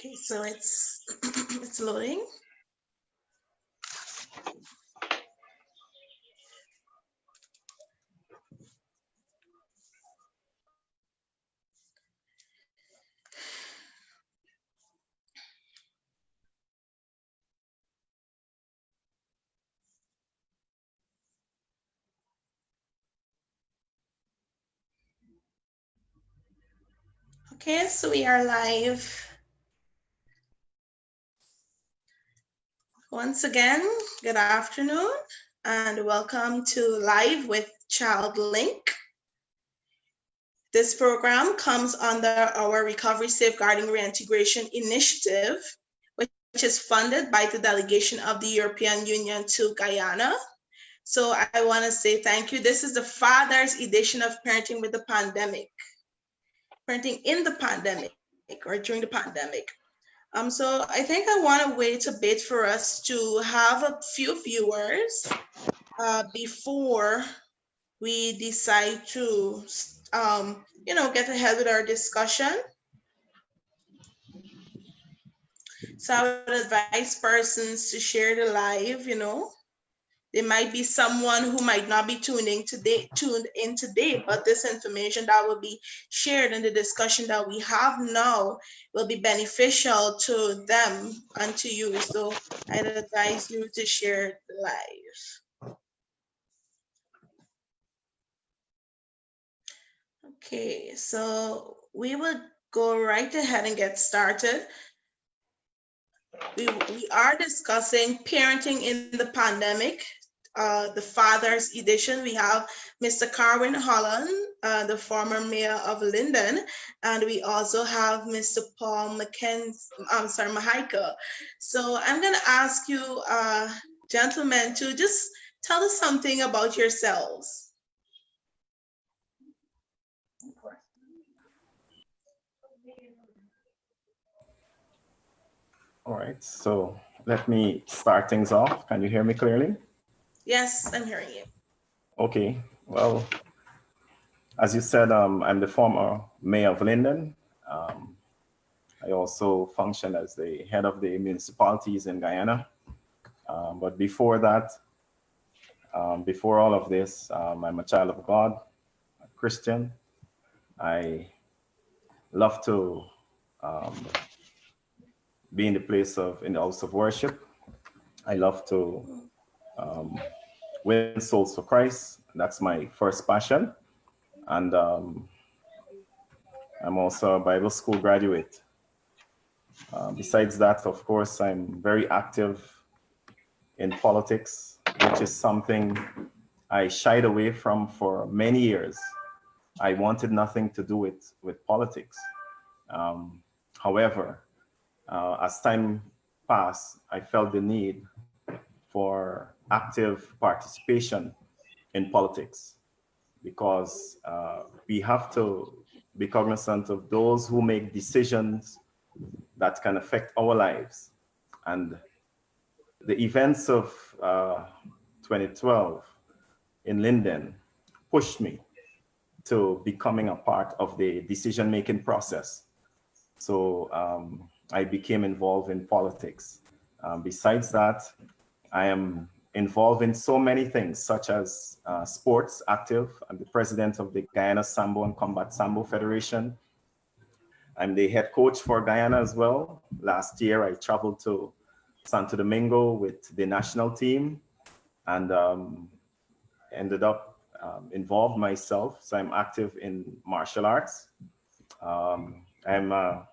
Okay, so it's it's loading. Okay, so we are live. Once again, good afternoon and welcome to Live with Child Link. This program comes under our Recovery Safeguarding Reintegration Initiative, which is funded by the delegation of the European Union to Guyana. So I want to say thank you. This is the Father's edition of Parenting with the Pandemic. Parenting in the pandemic or during the pandemic. So I think I want to wait a bit for us to have a few viewers before we decide to, get ahead with our discussion. So I would advise persons to share the live, There might be someone who might not be tuned in today, but this information that will be shared in the discussion that we have now will be beneficial to them and to you. So I'd advise you to share the live. Okay, so we will go right ahead and get started. We are discussing parenting in the pandemic, the Father's edition. We have Mr. Carwin Holland, the former mayor of Linden, and we also have Mr. Paul Mahaika. So I'm going to ask you, gentlemen, to just tell us something about yourselves. All right, so let me start things off. Can you hear me clearly? Yes, I'm hearing you. Okay, well, as you said, I'm the former mayor of Linden. I also function as the head of the municipalities in Guyana. But before that, before all of this, I'm a child of God, a Christian. I love to be in the house of worship. I love to win souls for Christ. That's my first passion. And I'm also a Bible school graduate. Besides that, of course, I'm very active in politics, which is something I shied away from for many years. I wanted nothing to do with politics. However, as time passed, I felt the need for active participation in politics because we have to be cognizant of those who make decisions that can affect our lives. And the events of 2012 in Linden pushed me to becoming a part of the decision-making process. So I became involved in politics. Besides that, I am involved in so many things, such as sports active. I'm the president of the Guyana Sambo and Combat Sambo Federation. I'm the head coach for Guyana as well. Last year, I traveled to Santo Domingo with the national team and ended up involved myself. So I'm active in martial arts. I'm a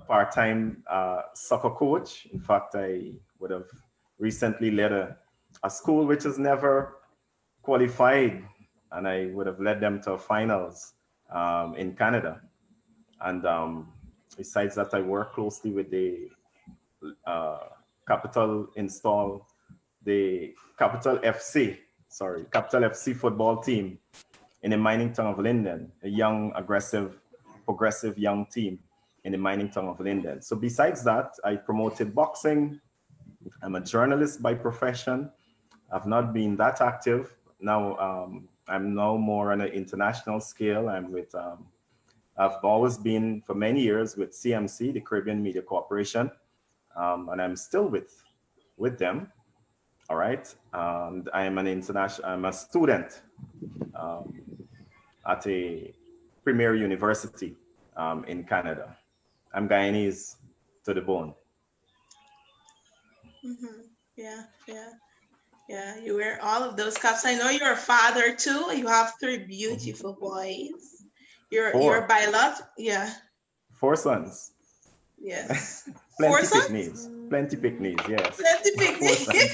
part-time soccer coach. In fact, I would have recently led a school which has never qualified, and I would have led them to finals in Canada. And besides that, I work closely with the Capital Capital FC football team in the mining town of Linden, a young, aggressive, progressive young team in the mining town of Linden. So besides that, I promoted boxing. I'm a journalist by profession. I've not been that active. Now, I'm now more on an international scale. I'm with I've always been for many years with CMC, the Caribbean Media Corporation, and I'm still with them. All right, and I'm a student at a premier university in Canada. I'm Guyanese to the bone. Yeah, yeah, yeah. You wear all of those caps. I know you're a father too. You have three beautiful boys. You're biological. Yeah. 4 sons. Yes. Four Plenty sons? picnics. Plenty picnics, yes. Plenty 4 picnic.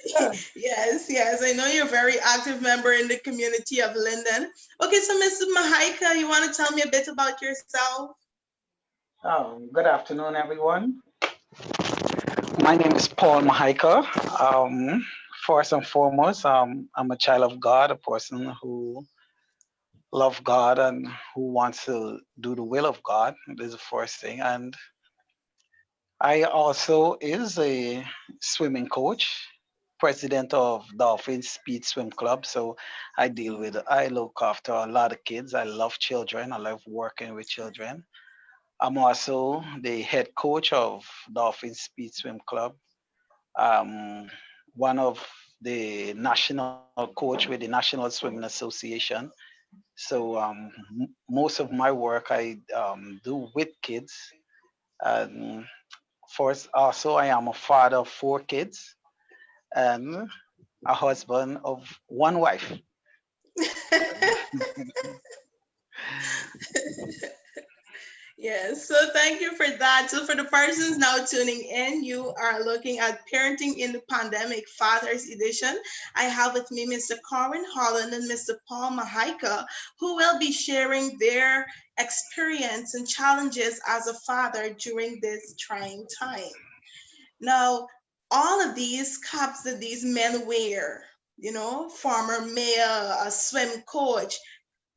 sons. Yes, yes. I know you're a very active member in the community of Linden. Okay, so Mr. Mahaika, you want to tell me a bit about yourself? Good afternoon, everyone. My name is Paul Mahaika. First and foremost, I'm a child of God, a person who loves God and who wants to do the will of God. This is the first thing. And I also is a swimming coach, president of Dolphin Speed Swim Club. So I look after a lot of kids. I love children. I love working with children. I'm also the head coach of Dolphin Speed Swim Club. One of the national coach with the National Swimming Association. So most of my work I do with kids. And first, also, I am a father of 4 kids and a husband of 1 wife. Yes, so thank you for that. So for the persons now tuning in, you are looking at Parenting in the Pandemic Fathers Edition. I have with me Mr. Corwin Holland and Mr. Paul Mahaika, who will be sharing their experience and challenges as a father during this trying time. Now, all of these caps that these men wear, former mayor, a swim coach,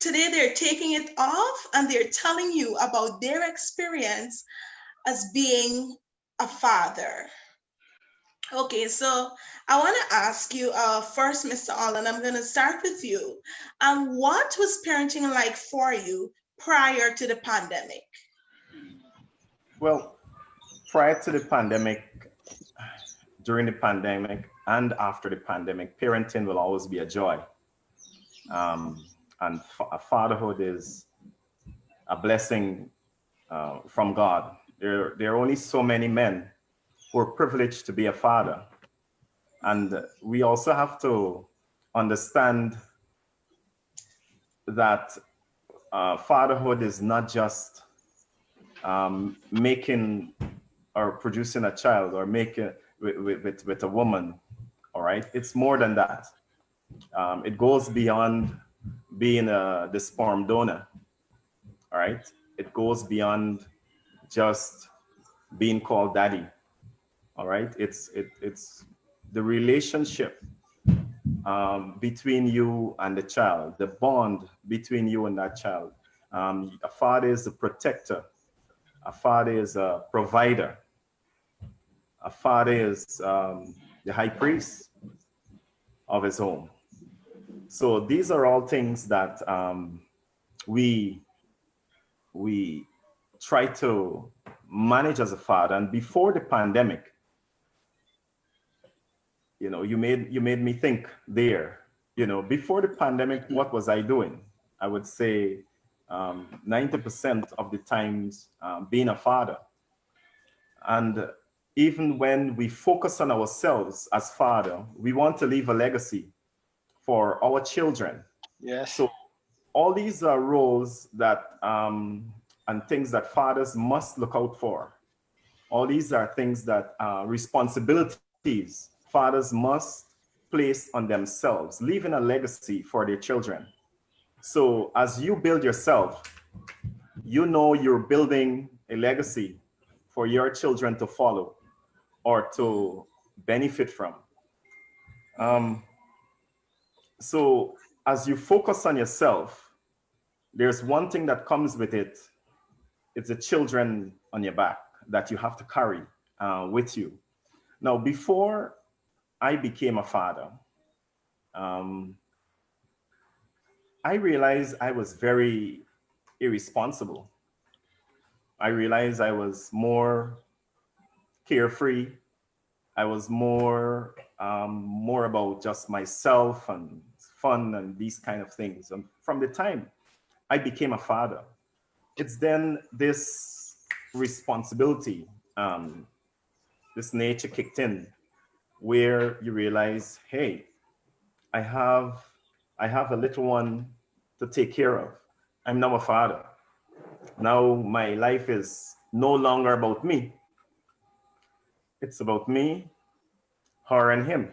today they're taking it off and they're telling you about their experience as being a father. Okay, so I want to ask you first, Mr. Allen, I'm going to start with you. What was parenting like for you prior to the pandemic? Well, prior to the pandemic, during the pandemic, and after the pandemic, parenting will always be a joy. And fatherhood is a blessing from God. There are only so many men who are privileged to be a father. And we also have to understand that fatherhood is not just making or producing a child or making with a woman. All right, it's more than that. It goes beyond being the sperm donor. All right, it goes beyond just being called daddy. All right, it's the relationship between you and the child, the bond between you and that child. A father is a protector. A father is a provider. A father is the high priest of his home. So these are all things that we try to manage as a father. And before the pandemic, you made me think there. Before the pandemic, what was I doing? I would say 90% of the times being a father. And even when we focus on ourselves as father, we want to leave a legacy for our children. Yes. So all these are roles that and things that fathers must look out for. All these are things that responsibilities fathers must place on themselves, leaving a legacy for their children. So as you build yourself, you're building a legacy for your children to follow or to benefit from. So as you focus on yourself, there's one thing that comes with it. It's the children on your back that you have to carry with you. Now, before I became a father, I realized I was very irresponsible. I realized I was more carefree. I was more about just myself and fun and these kind of things. And from the time I became a father, it's then this responsibility, um, this nature kicked in, where you realize, hey, I have I have a little one to take care of. I'm now a father. Now my life is no longer about me. It's about me, her, and him.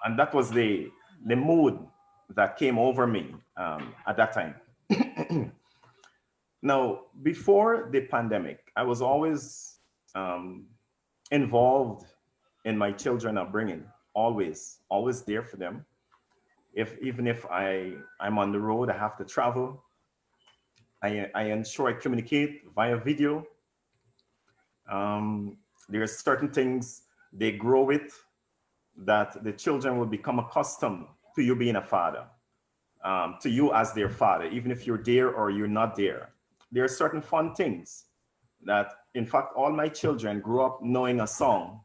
And that was the mood that came over me at that time. Now, before the pandemic, I was always um, involved in my children upbringing, always there for them. If even if I'm on the road, I have to travel. I ensure I communicate via video. There are certain things they grow with that the children will become accustomed to you being a father, to you as their father, even if you're there or you're not there. There are certain fun things that, in fact, all my children grew up knowing a song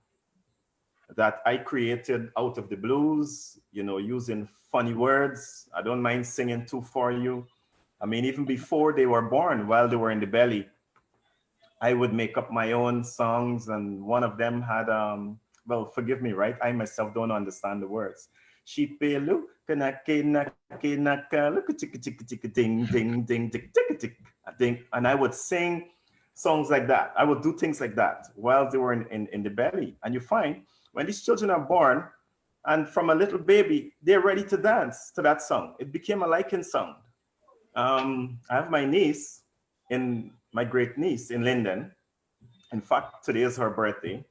that I created out of the blues, using funny words. I don't mind singing too for you. I mean, even before they were born, while they were in the belly, I would make up my own songs. And one of them had, well, forgive me, right? I myself don't understand the words. Sheepelu, kanake, nake, naka, look, chicka, chicka, chicka, ding, ding, ding, tick, tick, tick, ding. And I would sing songs like that. I would do things like that while they were in the belly. And you find when these children are born, and from a little baby, they're ready to dance to that song. It became a liking sound. I have my niece, my great niece in Linden. In fact, today is her birthday.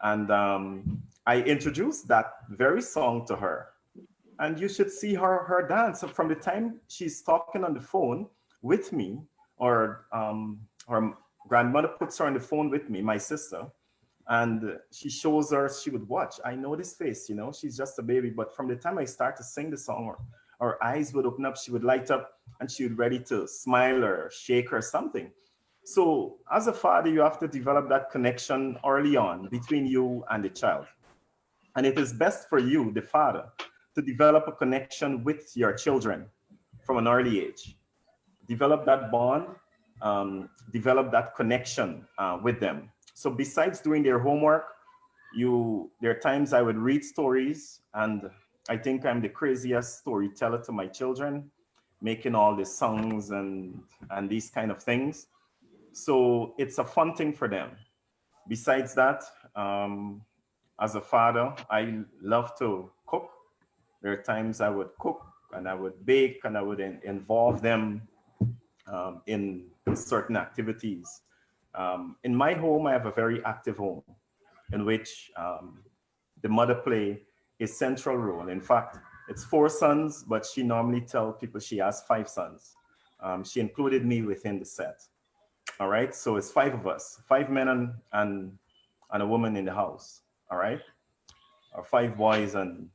And I introduced that very song to her. And you should see her dance. So from the time she's talking on the phone with me, or her grandmother puts her on the phone with me, my sister, and she shows her, she would watch. I know this face, she's just a baby. But from the time I start to sing the song, her eyes would open up, she would light up, and she would ready to smile or shake or something. So as a father, you have to develop that connection early on between you and the child. And it is best for you, the father, to develop a connection with your children from an early age. Develop that bond, develop that connection with them. So besides doing their homework, there are times I would read stories, and I think I'm the craziest storyteller to my children, making all the songs and these kind of things. So it's a fun thing for them. Besides that, as a father, I love to cook. There are times I would cook and I would bake and I would involve them in certain activities. In my home, I have a very active home in which the mother play a central role. In fact, it's 4 sons, but she normally tells people she has 5 sons. She included me within the set. All right, so it's 5 of us, 5 men and a woman in the house. All right, or 5 boys and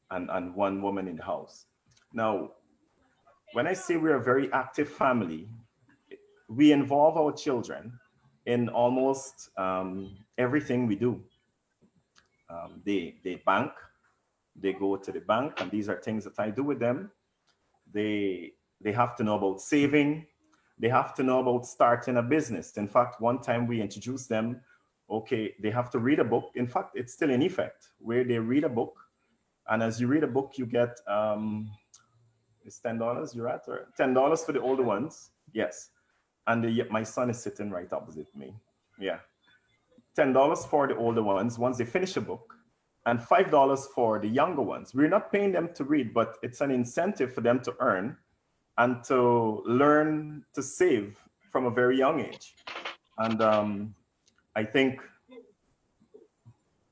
1 woman in the house. Now, when I say we're a very active family, we involve our children in almost everything we do. They bank, they go to the bank, and these are things that I do with them. They have to know about saving. They have to know about starting a business. In fact, one time we introduced them, okay, they have to read a book. In fact, it's still in effect, where they read a book. And as you read a book, you get, it's $10 you're at, or $10 for the older ones. Yes. And my son is sitting right opposite me. Yeah. $10 for the older ones once they finish a book, and $5 for the younger ones. We're not paying them to read, but it's an incentive for them to earn and to learn to save from a very young age. And I think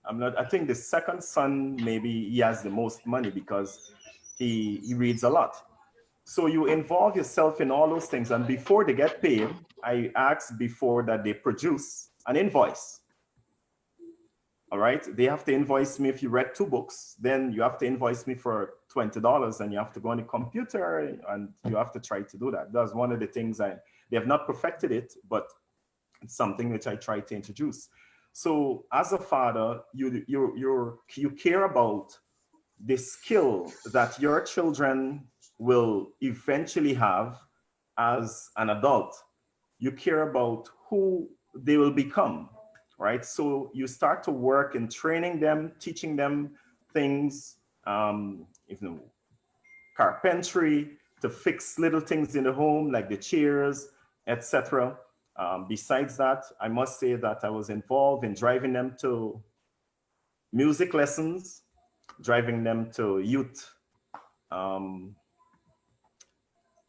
the second son, maybe he has the most money because he reads a lot. So you involve yourself in all those things. And before they get paid, I ask before that they produce an invoice. All right, they have to invoice me. If you read 2 books, then you have to invoice me for $20, and you have to go on the computer and you have to try to do that. That's one of the things they have not perfected it, but it's something which I try to introduce. So as a father, you care about the skill that your children will eventually have as an adult. You care about who they will become, right? So you start to work in training them, teaching them things, carpentry, to fix little things in the home like the chairs, etc. Besides that, I must say that I was involved in driving them to music lessons, driving them to youth,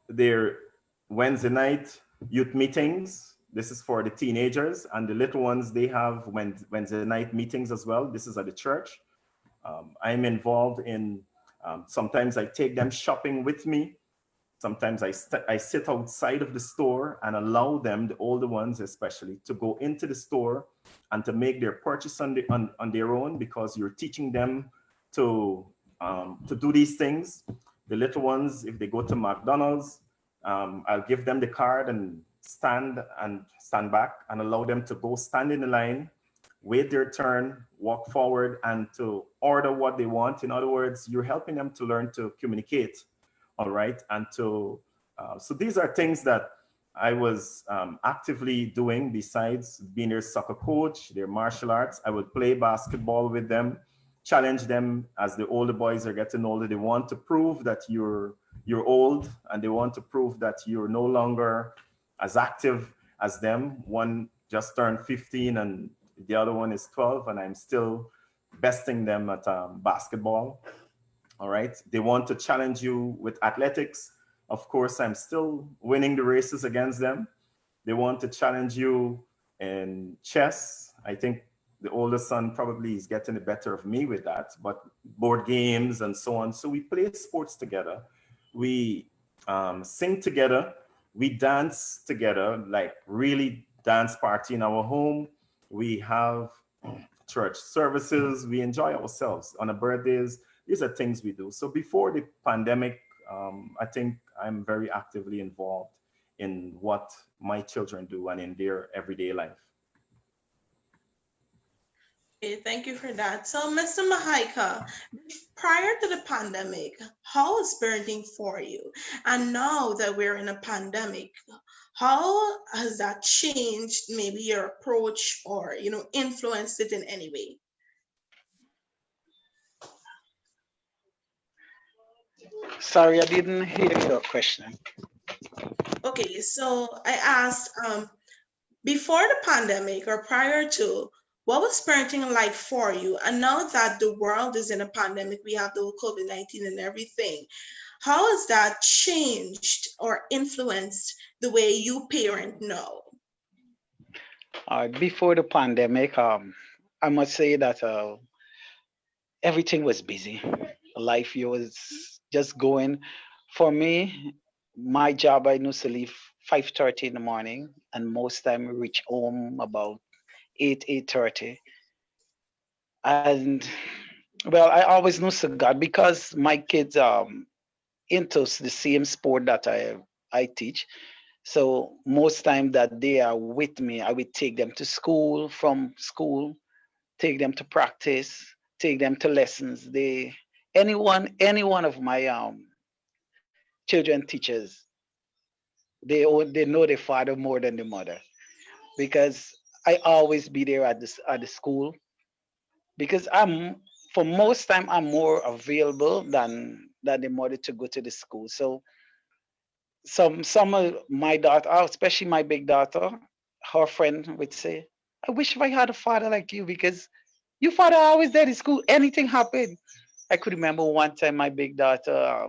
their Wednesday night youth meetings. This is for the teenagers, and the little ones, they have Wednesday night meetings as well. This is at the church. I'm involved in, sometimes I take them shopping with me. Sometimes I sit outside of the store and allow them, the older ones especially, to go into the store and to make their purchase on their own, because you're teaching them to do these things. The little ones, if they go to McDonald's, I'll give them the card and stand back and allow them to go stand in the line, wait their turn, walk forward, and to order what they want. In other words, you're helping them to learn to communicate, all right? And so these are things that I was actively doing besides being their soccer coach, their martial arts. I would play basketball with them, challenge them as the older boys are getting older. They want to prove that you're old, and they want to prove that you're no longer as active as them. One just turned 15 and the other one is 12, and I'm still besting them at basketball. All right. They want to challenge you with athletics. Of course, I'm still winning the races against them. They want to challenge you in chess. I think the older son probably is getting the better of me with that, but board games and so on. So we play sports together. We sing together. We dance together, like really dance party in our home. We have church services. We enjoy ourselves on our birthdays. These are things we do. So before the pandemic, I think I'm very actively involved in what my children do and in their everyday life. Okay, thank you for that. So, Mr. Mahaika, prior to the pandemic, how was parenting for you? And now that we're in a pandemic, how has that changed maybe your approach or, influenced it in any way? Sorry, I didn't hear your question. Okay, so I asked, before the pandemic or prior to, what was parenting like for you? And now that the world is in a pandemic, we have the COVID-19 and everything. How has that changed or influenced the way you parent now? Before the pandemic, I must say that everything was busy. Life was just going. For me, my job, I used to leave 5:30 in the morning, and most time we reach home about 8:30. And well, I always knew to God because my kids into the same sport that I teach. So most time that they are with me, I would take them to school, from school, take them to practice, take them to lessons. Any one of my children teachers, they know their father more than the mother, because I always be there at the school, because for most time I'm more available than the mother to go to the school. So some of my daughter, especially my big daughter, her friend would say, I wish if I had a father like you, because your father always there at school, anything happened. I could remember one time my big daughter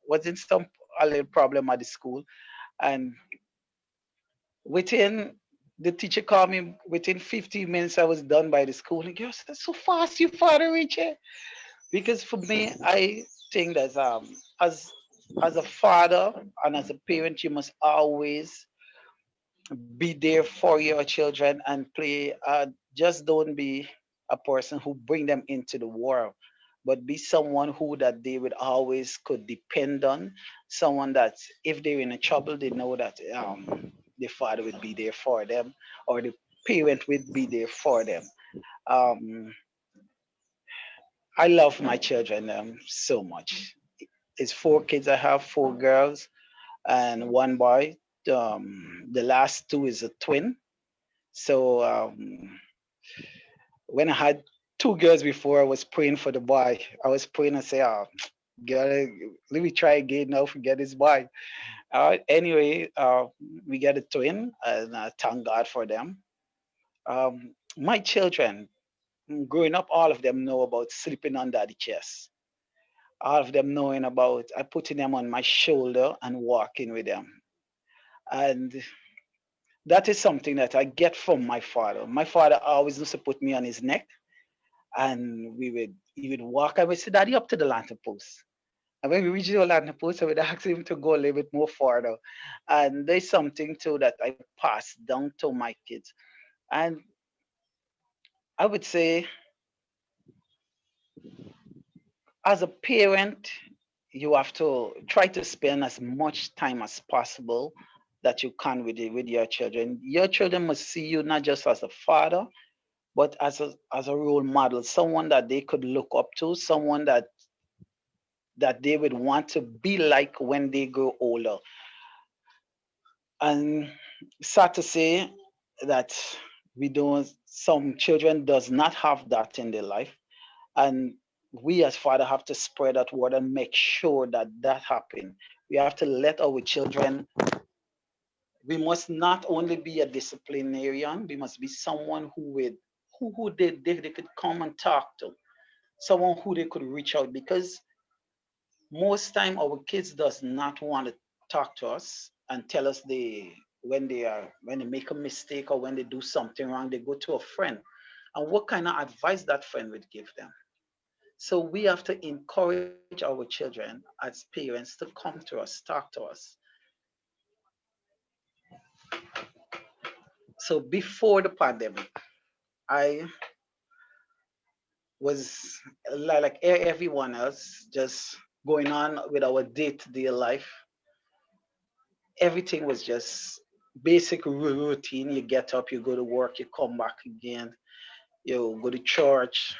was in a little problem at the school, and within the teacher called me within 15 minutes I was done by the school. And girl said, so fast your father reach it. Because for me, I think that as a father and as a parent, you must always be there for your children and play. Just don't be a person who bring them into the world, but be someone who that they would always could depend on, someone that if they're in a trouble, they know that the father would be there for them, or the parent would be there for them. Um, I love my children so much. It's four kids. I have four girls and one boy. The last two is a twin. So when I had two girls before, I was praying for the boy. I was praying and say, "Oh, God, let me try again now. Forget this boy." Anyway, we get a twin, and thank God for them. My children, growing up, all of them know about sleeping on daddy chest. All of them knowing about I putting them on my shoulder and walking with them. And that is something that I get from my father. My father always used to put me on his neck, and he would walk. I would say, "Daddy, up to the lantern post." And when we reached the lantern post, I would ask him to go a little bit more further. And there's something too that I pass down to my kids. And I would say, as a parent, you have to try to spend as much time as possible that you can with your children. Your children must see you not just as a father, but as a role model, someone that they could look up to, someone that they would want to be like when they grow older. And sad to say that we don't. Some children does not have that in their life, and we as father have to spread that word and make sure that that happen. We have to let our children. We must not only be a disciplinarian. We must be someone who they could come and talk to, someone who they could reach out, because most time our kids does not want to talk to us and tell us when they make a mistake or when they do something wrong, they go to a friend, and what kind of advice that friend would give them. So we have to encourage our children as parents to come to us, talk to us. So before the pandemic, I was like everyone else, just going on with our day-to-day life. Everything was just basic routine. You get up, you go to work, you come back again, you go to church,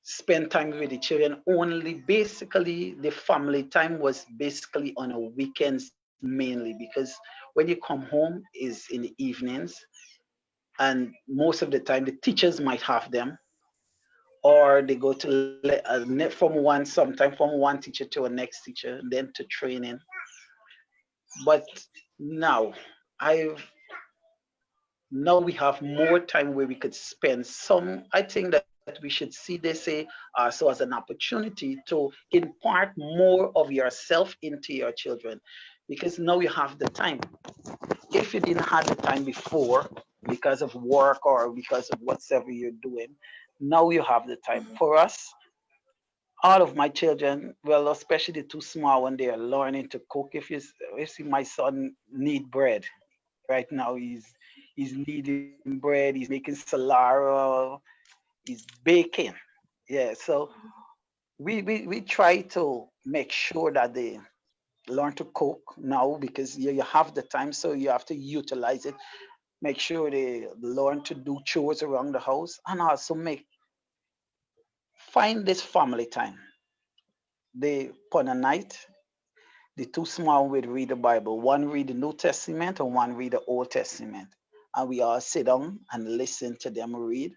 spend time with the children. Only basically the family time was basically on a weekends mainly, because when you come home is in the evenings, and most of the time the teachers might have them, or they go to from one, sometime from one teacher to a next teacher, then to training. But now I've now we have more time where we could spend some. I think that we should see this also as an opportunity to impart more of yourself into your children, because now you have the time. If you didn't have the time before because of work or because of whatever you're doing, now you have the time. For us, all of my children, well, especially the two small when they are learning to cook. If you see my son need bread right now, he's kneading bread, he's making salaro, he's baking. Yeah, so we try to make sure that they learn to cook now, because you have the time, so you have to utilize it. Make sure they learn to do chores around the house, and also make find this family time. They upon a night, the two small would read the Bible. One read the New Testament and one read the Old Testament. And we all sit down and listen to them read.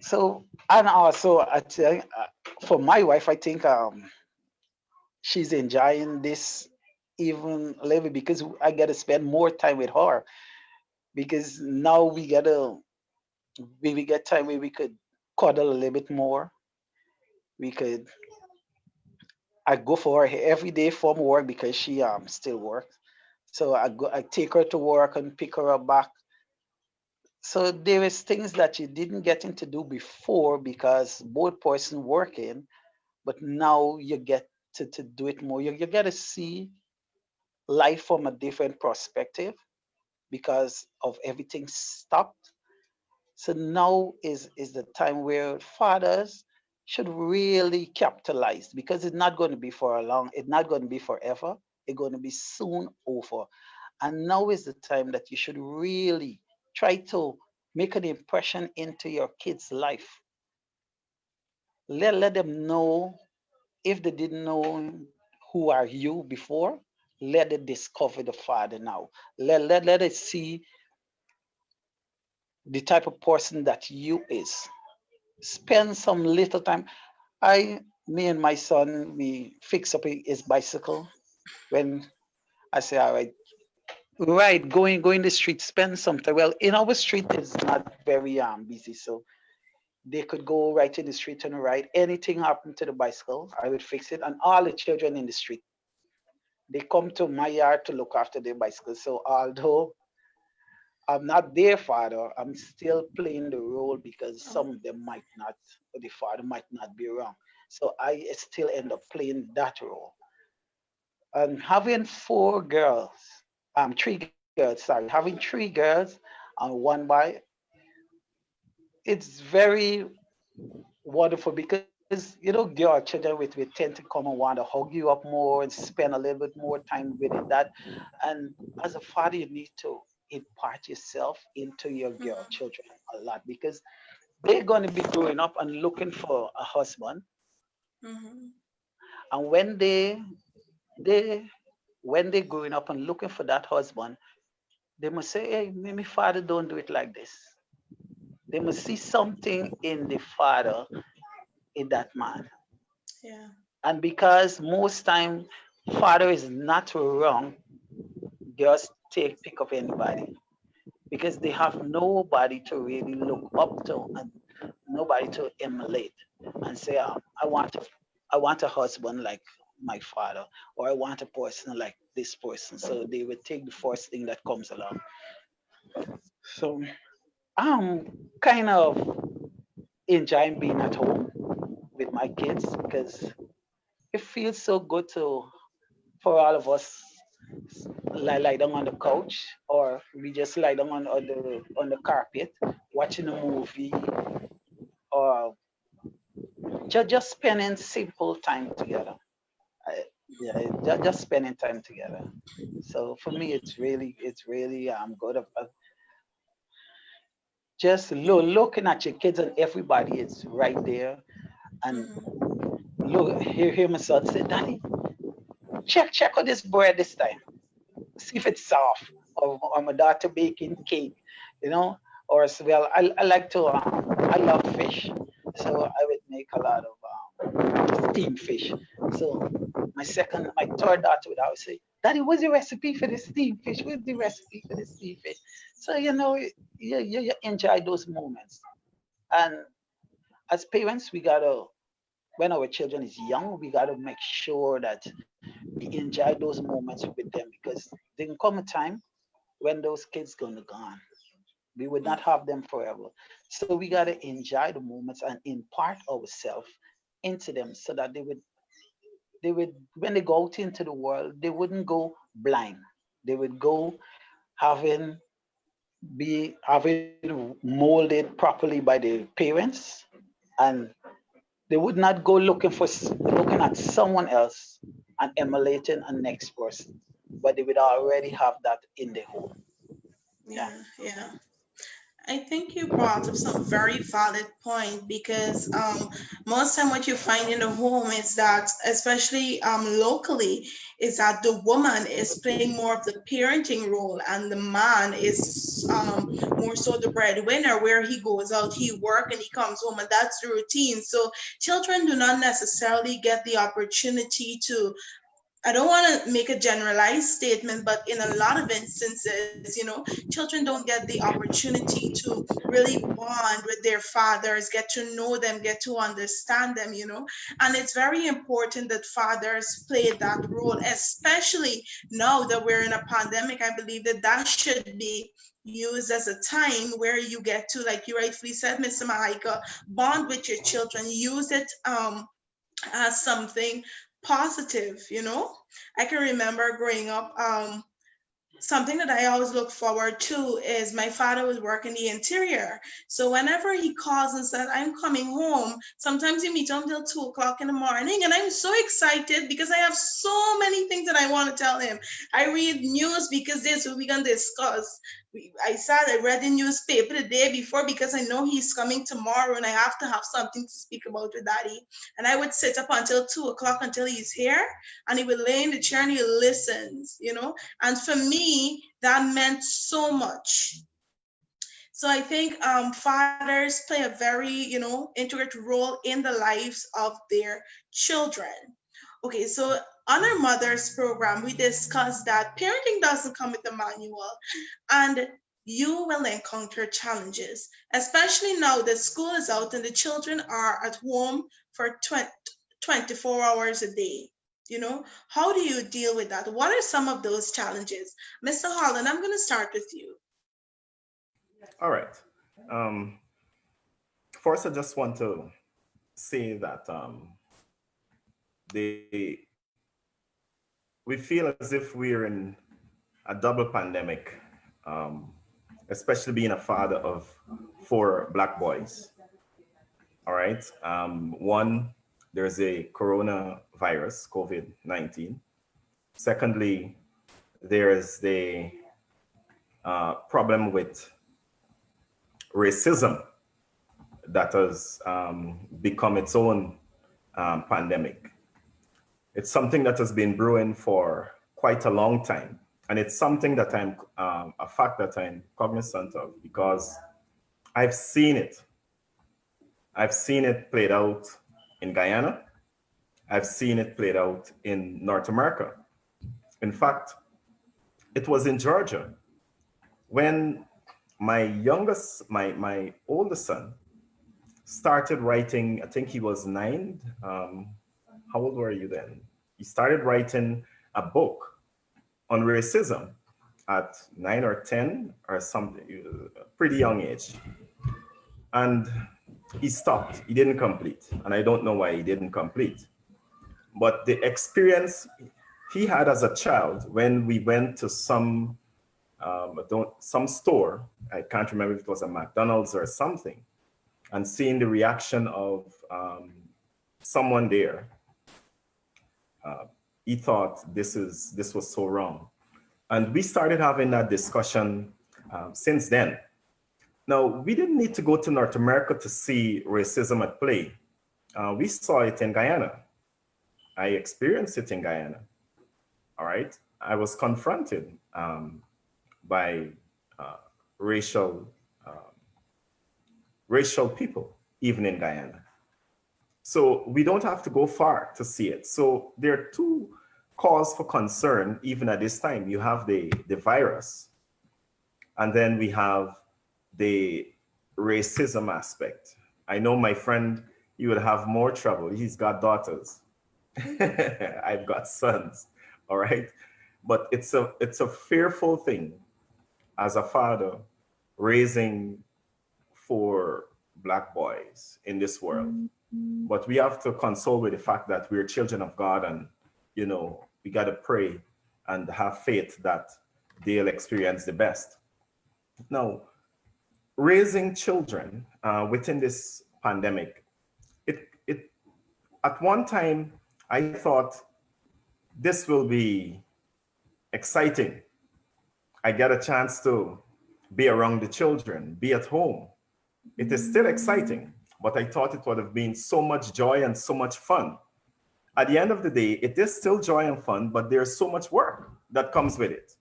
So, and also, I tell, for my wife, I think she's enjoying this even a little bit, because I get to spend more time with her. Because now we get time where we could cuddle a little bit more. We could I go for her every day from work, because she still works. So I take her to work and pick her up back. So there is things that you didn't get into do before because both person working, but now you get to do it more. You get to see life from a different perspective. because of everything stopped. So now is the time where fathers should really capitalize, because it's not going to be for a long, it's not going to be forever. It's going to be soon over. And now is the time that you should really try to make an impression into your kids' life. Let them know, if they didn't know who are you before, let it discover the Father now. Let it see the type of person that you is. Spend some little time. Me and my son, we fix up his bicycle. When I say, all right, right, going the street, spend some time. Well, in our street, it's not very busy, so they could go right in the street and ride. Anything happened to the bicycle, I would fix it. And all the children in the street, they come to my yard to look after their bicycles. So although I'm not their father, I'm still playing the role, because some of them might not, or the father might not be around. So I still end up playing that role. And having four girls, three girls, sorry, having three girls and one boy, it's very wonderful, because your children with tend to come and want to hug you up more and spend a little bit more time with it. That, and as a father, you need to impart yourself into your girl Mhm. children a lot, because they're going to be growing up and looking for a husband. Mhm. And they when they're growing up and looking for that husband, they must say, hey, my father don't do it like this. They must see something in the father, in that man. Yeah. And because most time father is not wrong, just pick up anybody, because they have nobody to really look up to and nobody to emulate and say, I want a husband like my father, or I want a person like this person. So they would take the first thing that comes along. So I'm kind of enjoying being at home with my kids, because it feels so good to for all of us lie down on the couch, or we just lie down on the carpet watching a movie, or just spending simple time together. I, yeah, just spending time together. So for me, it's really good. Just looking at your kids, and everybody is right there. And Mhm. look, hear my son say, Daddy, check on this bread this time, see if it's soft. Or my daughter baking cake, you know. Or as well, I like to, I love fish, so I would make a lot of steamed fish. So my third daughter would always say, Daddy, what's the recipe for this steamed fish? What's the recipe for this steamed fish? So you enjoy those moments. And as parents, we gotta, when our children is young, we gotta make sure that we enjoy those moments with them, because there can come a time when those kids gonna gone. We would not have them forever. So we gotta enjoy the moments and impart ourselves into them, so that they would when they go out into the world, they wouldn't go blind. They would go having having molded properly by the parents, and they would not go looking at someone else and emulating a next person, but they would already have that in their home. Yeah. Yeah. Yeah. I think you brought up some very valid point because most time what you find in the home is that, especially locally, is that the woman is playing more of the parenting role and the man is more so the breadwinner. Where he goes out, he work and he comes home, and that's the routine. So children do not necessarily get the opportunity to, I don't want to make a generalized statement, but in a lot of instances, children don't get the opportunity to really bond with their fathers, get to know them, get to understand them. And it's very important that fathers play that role, especially now that we're in a pandemic. I believe that that should be used as a time where you get to, like you rightfully said, Mr. Mahaika, bond with your children, use it as something positive. I can remember growing up, something that I always look forward to is my father would work in the interior. So whenever he calls and says, I'm coming home, sometimes he meets until 2 o'clock in the morning. And I'm so excited because I have so many things that I want to tell him. I read news because this we're going to discuss. I read the newspaper the day before because I know he's coming tomorrow and I have to have something to speak about with daddy. And I would sit up until 2 o'clock until he's here, and he would lay in the chair and he listens, and for me, that meant so much. So I think fathers play a very, intricate role in the lives of their children. Okay, so on our Mothers program, we discussed that parenting doesn't come with a manual, and you will encounter challenges, especially now that school is out and the children are at home for 24 hours a day. How do you deal with that? What are some of those challenges? Mr. Holland, I'm going to start with you. All right. First, I just want to say that we feel as if we're in a double pandemic, especially being a father of 4 Black boys. All right. One, there's a coronavirus, COVID-19. Secondly, there's the problem with racism that has become its own pandemic. It's something that has been brewing for quite a long time. And it's something that a fact that I'm cognizant of because I've seen it. I've seen it played out in Guyana. I've seen it played out in North America. In fact, it was in Georgia when my oldest son started writing. I think he was 9. How old were you then? He started writing a book on racism at 9 or 10 or something, a pretty young age. And he stopped. He didn't complete. And I don't know why he didn't complete. But the experience he had as a child when we went to some store, I can't remember if it was a McDonald's or something, and seeing the reaction of someone there, he thought this was so wrong. And we started having that discussion since then. Now, we didn't need to go to North America to see racism at play. We saw it in Guyana. I experienced it in Guyana. All right. I was confronted by racial people, even in Guyana. So we don't have to go far to see it. So there are 2 cause for concern, even at this time. You have the virus, and then we have the racism aspect. I know my friend, you would have more trouble. He's got daughters. I've got sons, all right? But it's a fearful thing as a father raising 4 Black boys in this world. But we have to console with the fact that we're children of God, and we got to pray and have faith that they'll experience the best. Now, raising children within this pandemic, it at one time I thought this will be exciting. I get a chance to be around the children, be at home. It is still exciting, but I thought it would have been so much joy and so much fun. At the end of the day, it is still joy and fun, but there's so much work that comes with it.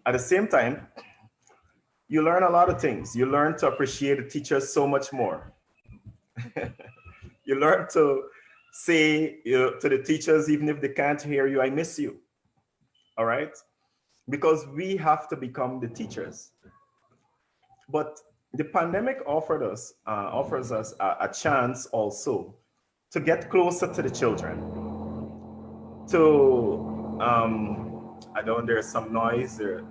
At the same time, you learn a lot of things. You learn to appreciate the teachers so much more. You learn to say to the teachers, even if they can't hear you, I miss you. All right? Because we have to become the teachers. But the pandemic offers us a chance also to get closer to the children. I know there's some noise, there's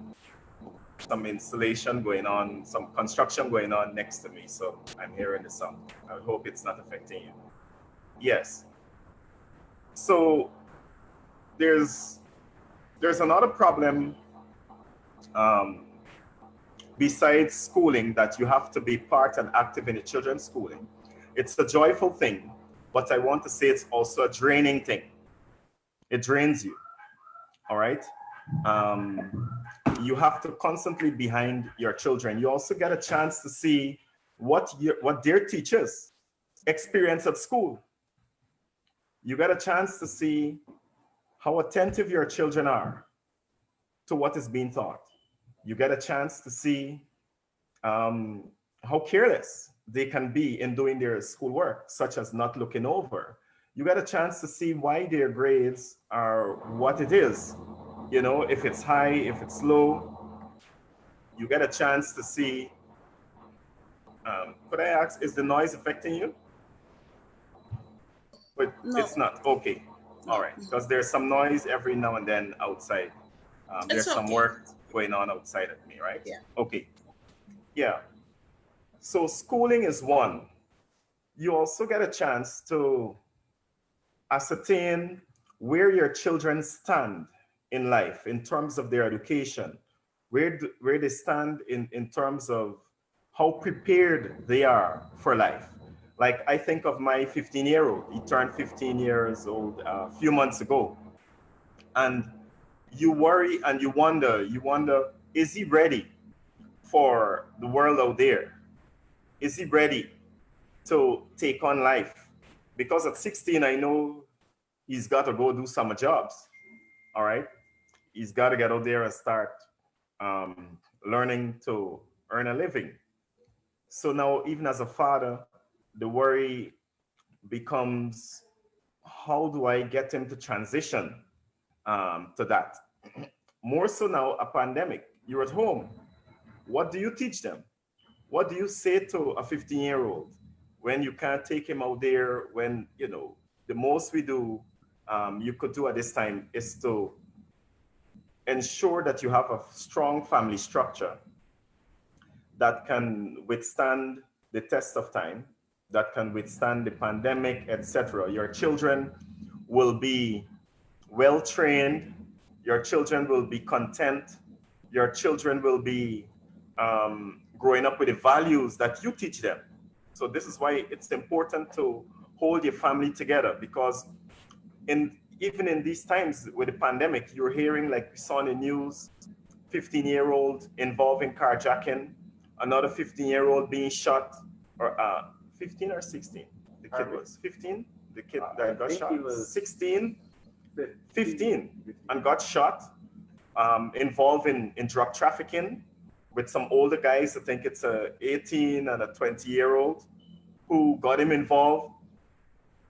some installation going on, some construction going on next to me, so I'm hearing the sound. I hope it's not affecting you. Yes. So there's another problem um, besides schooling, that you have to be part and active in the children's schooling. It's a joyful thing, but I want to say it's also a draining thing. It drains you, all right? You have to constantly behind your children. You also get a chance to see what their teachers experience at school. You get a chance to see how attentive your children are to what is being taught. You get a chance to see how careless they can be in doing their schoolwork, such as not looking over. You get a chance to see why their grades are what it is. You know, if it's high, if it's low. You get a chance to see, could I ask, is the noise affecting you? But No. it's not, okay. All right, because there's some noise every now and then outside. There's some okay. work going on outside of me, right? Yeah. Okay. Yeah. So schooling is one. You also get a chance to ascertain where your children stand in life in terms of their education, where they stand in terms of how prepared they are for life. Like I think of my 15-year-old. He turned 15 years old a few months ago. And you worry and you wonder, is he ready for the world out there? Is he ready to take on life? Because at 16, I know he's got to go do summer jobs, all right? He's got to get out there and start learning to earn a living. So now, even as a father, the worry becomes, how do I get him to transition to that? More so now, a pandemic, you're at home. What do you teach them? What do you say to a 15-year-old when you can't take him out there, when, you know, the most we do, you could do at this time is to ensure that you have a strong family structure that can withstand the test of time, that can withstand the pandemic, etc. Your children will be well trained, your children will be content, your children will be growing up with the values that you teach them. So this is why it's important to hold your family together, because even in these times with the pandemic, you're hearing, like we saw in the news, 15-year-old involved in carjacking, another 15-year-old being shot, or 15 or 16? The kid was 15, the kid that got shot, 16, 15, and got shot, involved in drug trafficking with some older guys. I think it's a 18 and a 20-year-old who got him involved,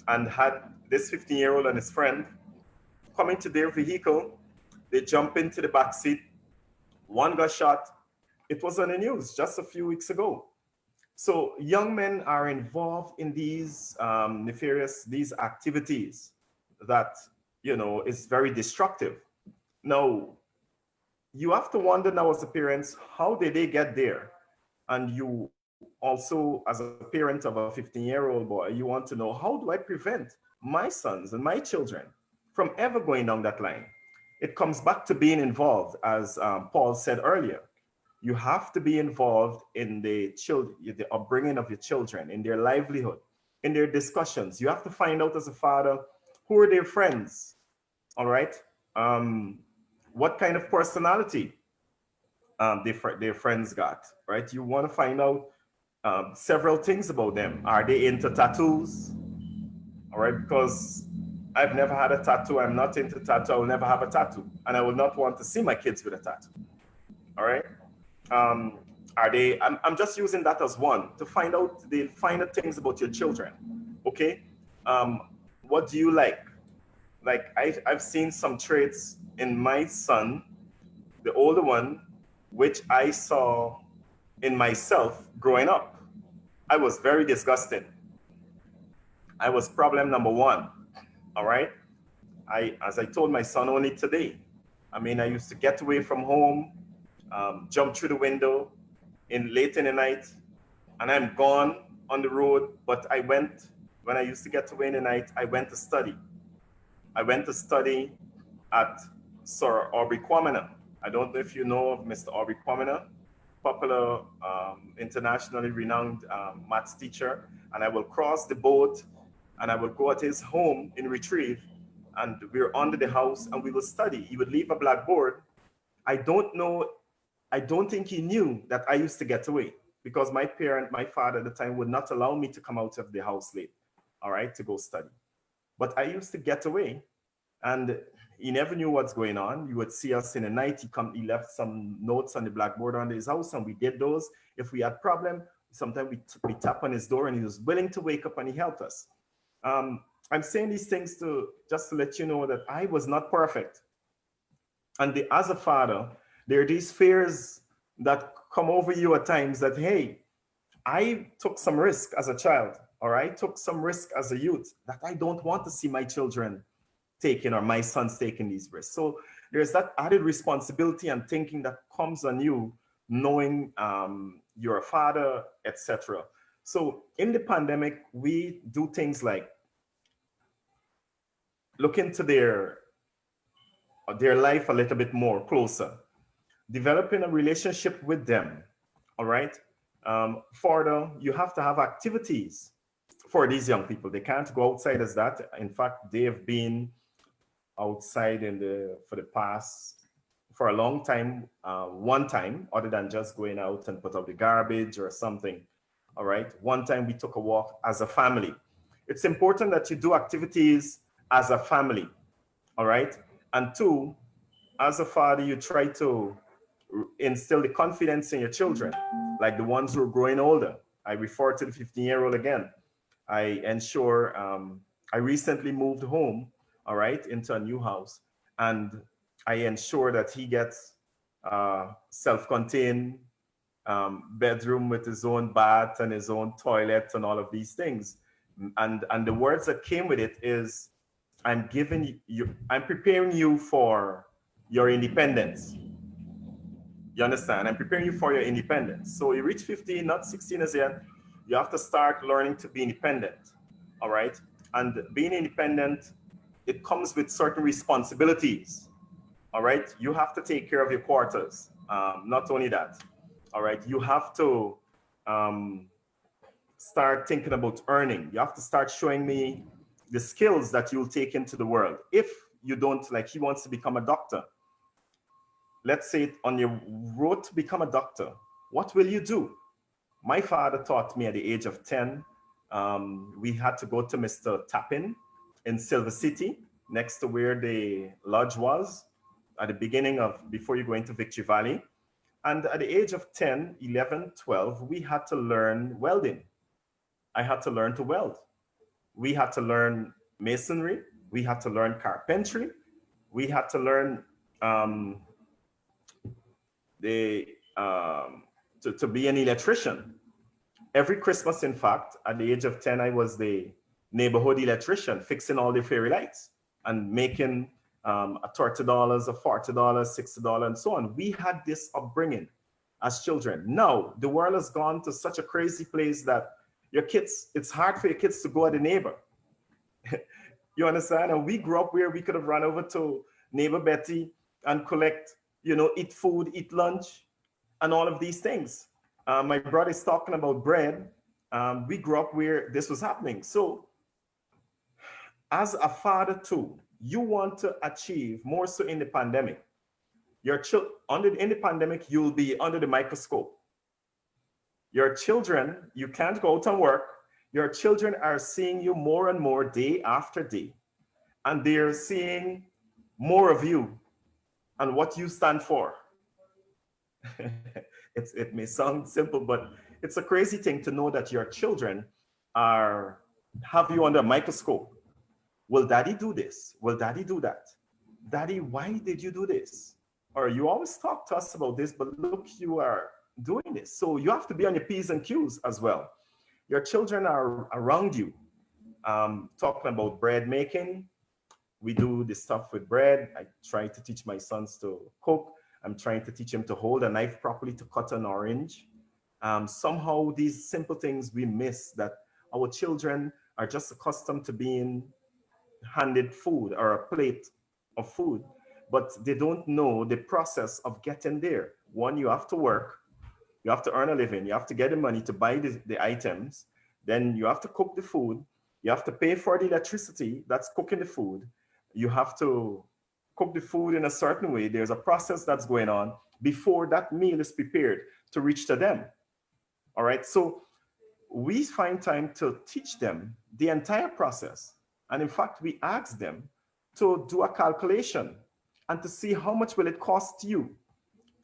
and had this 15-year-old and his friend come into their vehicle. They jump into the back seat. One got shot. It was on the news just a few weeks ago. So young men are involved in these these activities that, you know, is very destructive. Now, you have to wonder now as a parent, how did they get there? And you also, as a parent of a 15-year-old boy, you want to know, how do I prevent my sons and my children from ever going down that line? It comes back to being involved, as Paul said earlier. You have to be involved in the upbringing of your children, in their livelihood, in their discussions. You have to find out as a father, who are their friends, all right? What kind of personality their friends got, right? You want to find out several things about them. Are they into tattoos? All right, because I've never had a tattoo. I'm not into tattoo. I will never have a tattoo. And I will not want to see my kids with a tattoo. All right. Are they, I'm just using that as one to find out the finer things about your children. Okay. What do you like? Like I've seen some traits in my son, the older one, which I saw in myself growing up. I was very disgusted. I was problem number one. All right. As I told my son only today, I mean, I used to get away from home, jump through the window late in the night, and I'm gone on the road. But when I used to get away in the night, I went to study. I went to study at Sir Aubrey Kwamina. I don't know if you know of Mr. Aubrey Pomina, popular, internationally renowned maths teacher, and I will cross the boat and I will go at his home in Retrieve, and we're under the house and we will study. He would leave a blackboard. I don't know, I don't think he knew that I used to get away because my father at the time would not allow me to come out of the house late, all right, to go study. But I used to get away and he never knew what's going on. You would see us in the night. He left some notes on the blackboard on his house, and we did those. If we had problem, sometimes we tap on his door, and he was willing to wake up and he helped us. I'm saying these things to just to let you know that I was not perfect, and as a father, there are these fears that come over you at times. That hey, I took some risk as a child, or I took some risk as a youth that I don't want to see my children taking or my son's taking these risks. So there's that added responsibility and thinking that comes on you, knowing you're a father, etc. So in the pandemic, we do things like look into their life a little bit more closer, developing a relationship with them. All right. Further, you have to have activities for these young people. They can't go outside as that. In fact, they have been outside for a long time, one time, other than just going out and put out the garbage or something. All right. One time we took a walk as a family. It's important that you do activities as a family. All right. And two, as a father, you try to instill the confidence in your children, like the ones who are growing older. I refer to the 15-year-old again. I ensure, I recently moved home, all right, into a new house, and I ensure that he gets self-contained bedroom with his own bath and his own toilet and all of these things. And the words that came with it is, I'm preparing you for your independence. You understand? I'm preparing you for your independence. So you reach 15, not 16 as yet. You have to start learning to be independent. All right. And being independent, it comes with certain responsibilities. All right. You have to take care of your quarters. Not only that. All right. You have to start thinking about earning. You have to start showing me the skills that you'll take into the world. If you don't, like, he wants to become a doctor. Let's say on your road to become a doctor, what will you do? My father taught me at the age of 10. We had to go to Mr. Tapin in Silver City, next to where the lodge was, at the beginning of, before you go into Victory Valley. And at the age of 10, 11, 12, we had to learn welding. I had to learn to weld. We had to learn masonry. We had to learn carpentry. We had to learn to be an electrician. Every Christmas, in fact, at the age of 10, I was the neighborhood electrician, fixing all the fairy lights and making $30, $40, $60, and so on. We had this upbringing as children. Now, the world has gone to such a crazy place that your kids, it's hard for your kids to go at the neighbor. You understand? And we grew up where we could have run over to neighbor Betty and collect, eat food, eat lunch, and all of these things. My brother is talking about bread. We grew up where this was happening. So as a father too, you want to achieve more so in the pandemic. In the pandemic, you'll be under the microscope. Your children, you can't go out and work. Your children are seeing you more and more day after day. And they're seeing more of you and what you stand for. It may sound simple, but it's a crazy thing to know that your children have you under a microscope. Will daddy do this? Will daddy do that? Daddy, why did you do this? Or you always talk to us about this, but look, you are doing this. So you have to be on your P's and Q's as well. Your children are around you. Talking about bread making, we do this stuff with bread. I try to teach my sons to cook. I'm trying to teach him to hold a knife properly to cut an orange. Somehow these simple things we miss, that our children are just accustomed to being handed food or a plate of food. but they don't know the process of getting there. One, you have to work, you have to earn a living, you have to get the money to buy the items, then you have to cook the food, you have to pay for the electricity that's cooking the food, you have to cook the food in a certain way. There's a process that's going on before that meal is prepared to reach to them. All right, so we find time to teach them the entire process. And in fact, we ask them to do a calculation and to see how much will it cost you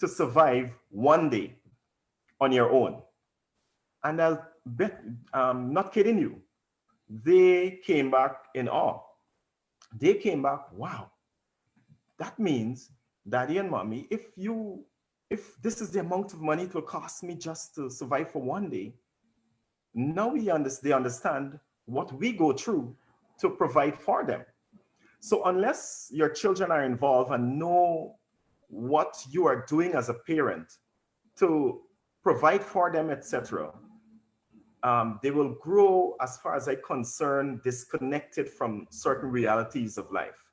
to survive one day on your own. And I'll bet, not kidding you, they came back in awe. They came back, wow, that means daddy and mommy, if this is the amount of money it will cost me just to survive for one day, now they understand what we go through to provide for them. So unless your children are involved and know what you are doing as a parent to provide for them, etc., they will grow, as far as I'm concerned, disconnected from certain realities of life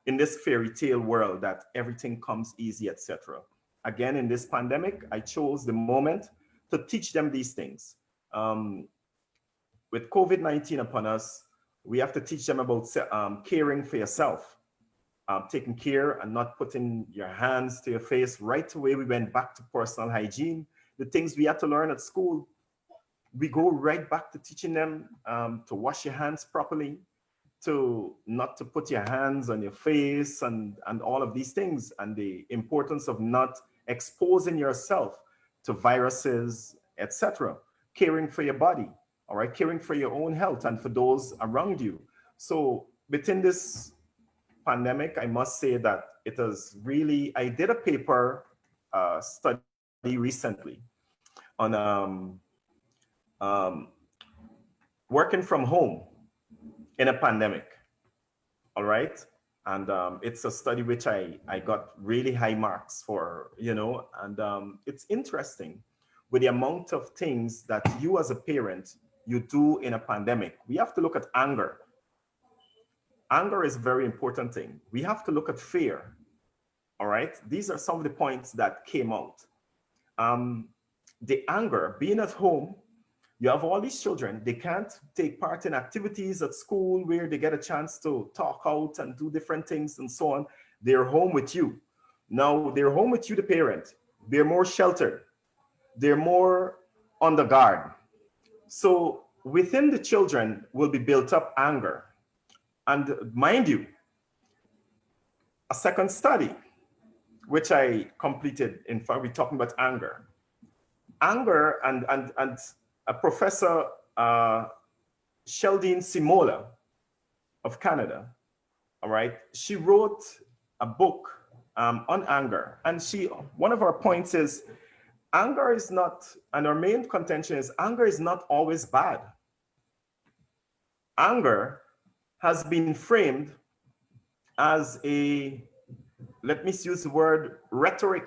in this fairy tale world that everything comes easy, etc. Again, in this pandemic, I chose the moment to teach them these things. With COVID-19 upon us, we have to teach them about caring for yourself, taking care and not putting your hands to your face. Right away, we went back to personal hygiene. The things we had to learn at school, we go right back to teaching them to wash your hands properly, to not to put your hands on your face and all of these things, and the importance of not exposing yourself to viruses, etc. Caring for your body, all right, caring for your own health and for those around you. So within this pandemic, I must say that it has really, I did a paper study recently on working from home in a pandemic, all right? And it's a study which I got really high marks for, you know, and it's interesting with the amount of things that you as a parent, you do in a pandemic. We have to look at anger. Anger is a very important thing. We have to look at fear, all right? These are some of the points that came out. The anger, being at home, you have all these children, they can't take part in activities at school where they get a chance to talk out and do different things and so on. They're home with you. Now they're home with you, the parent. They're more sheltered. They're more on the guard. So within the children will be built up anger. And mind you, a second study, which I completed, in fact, we're talking about anger. Anger and a professor, Sheldine Simola of Canada, all right, she wrote a book on anger. And one of our points is, anger is not, and our main contention is, anger is not always bad. Anger has been framed as a, let me use the word, rhetoric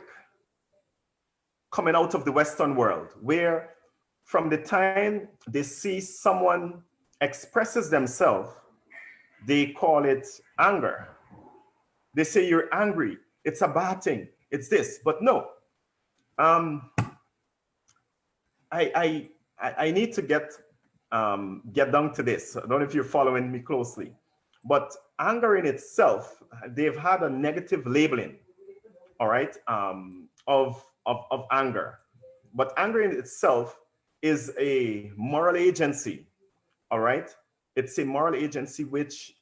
coming out of the Western world, where from the time they see someone expresses themselves, they call it anger. They say, you're angry, it's a bad thing, it's this. But no, I need to get down to this. I don't know if you're following me closely, but anger in itself, they've had a negative labeling, all right, of anger. But anger in itself is a moral agency, all right? It's a moral agency which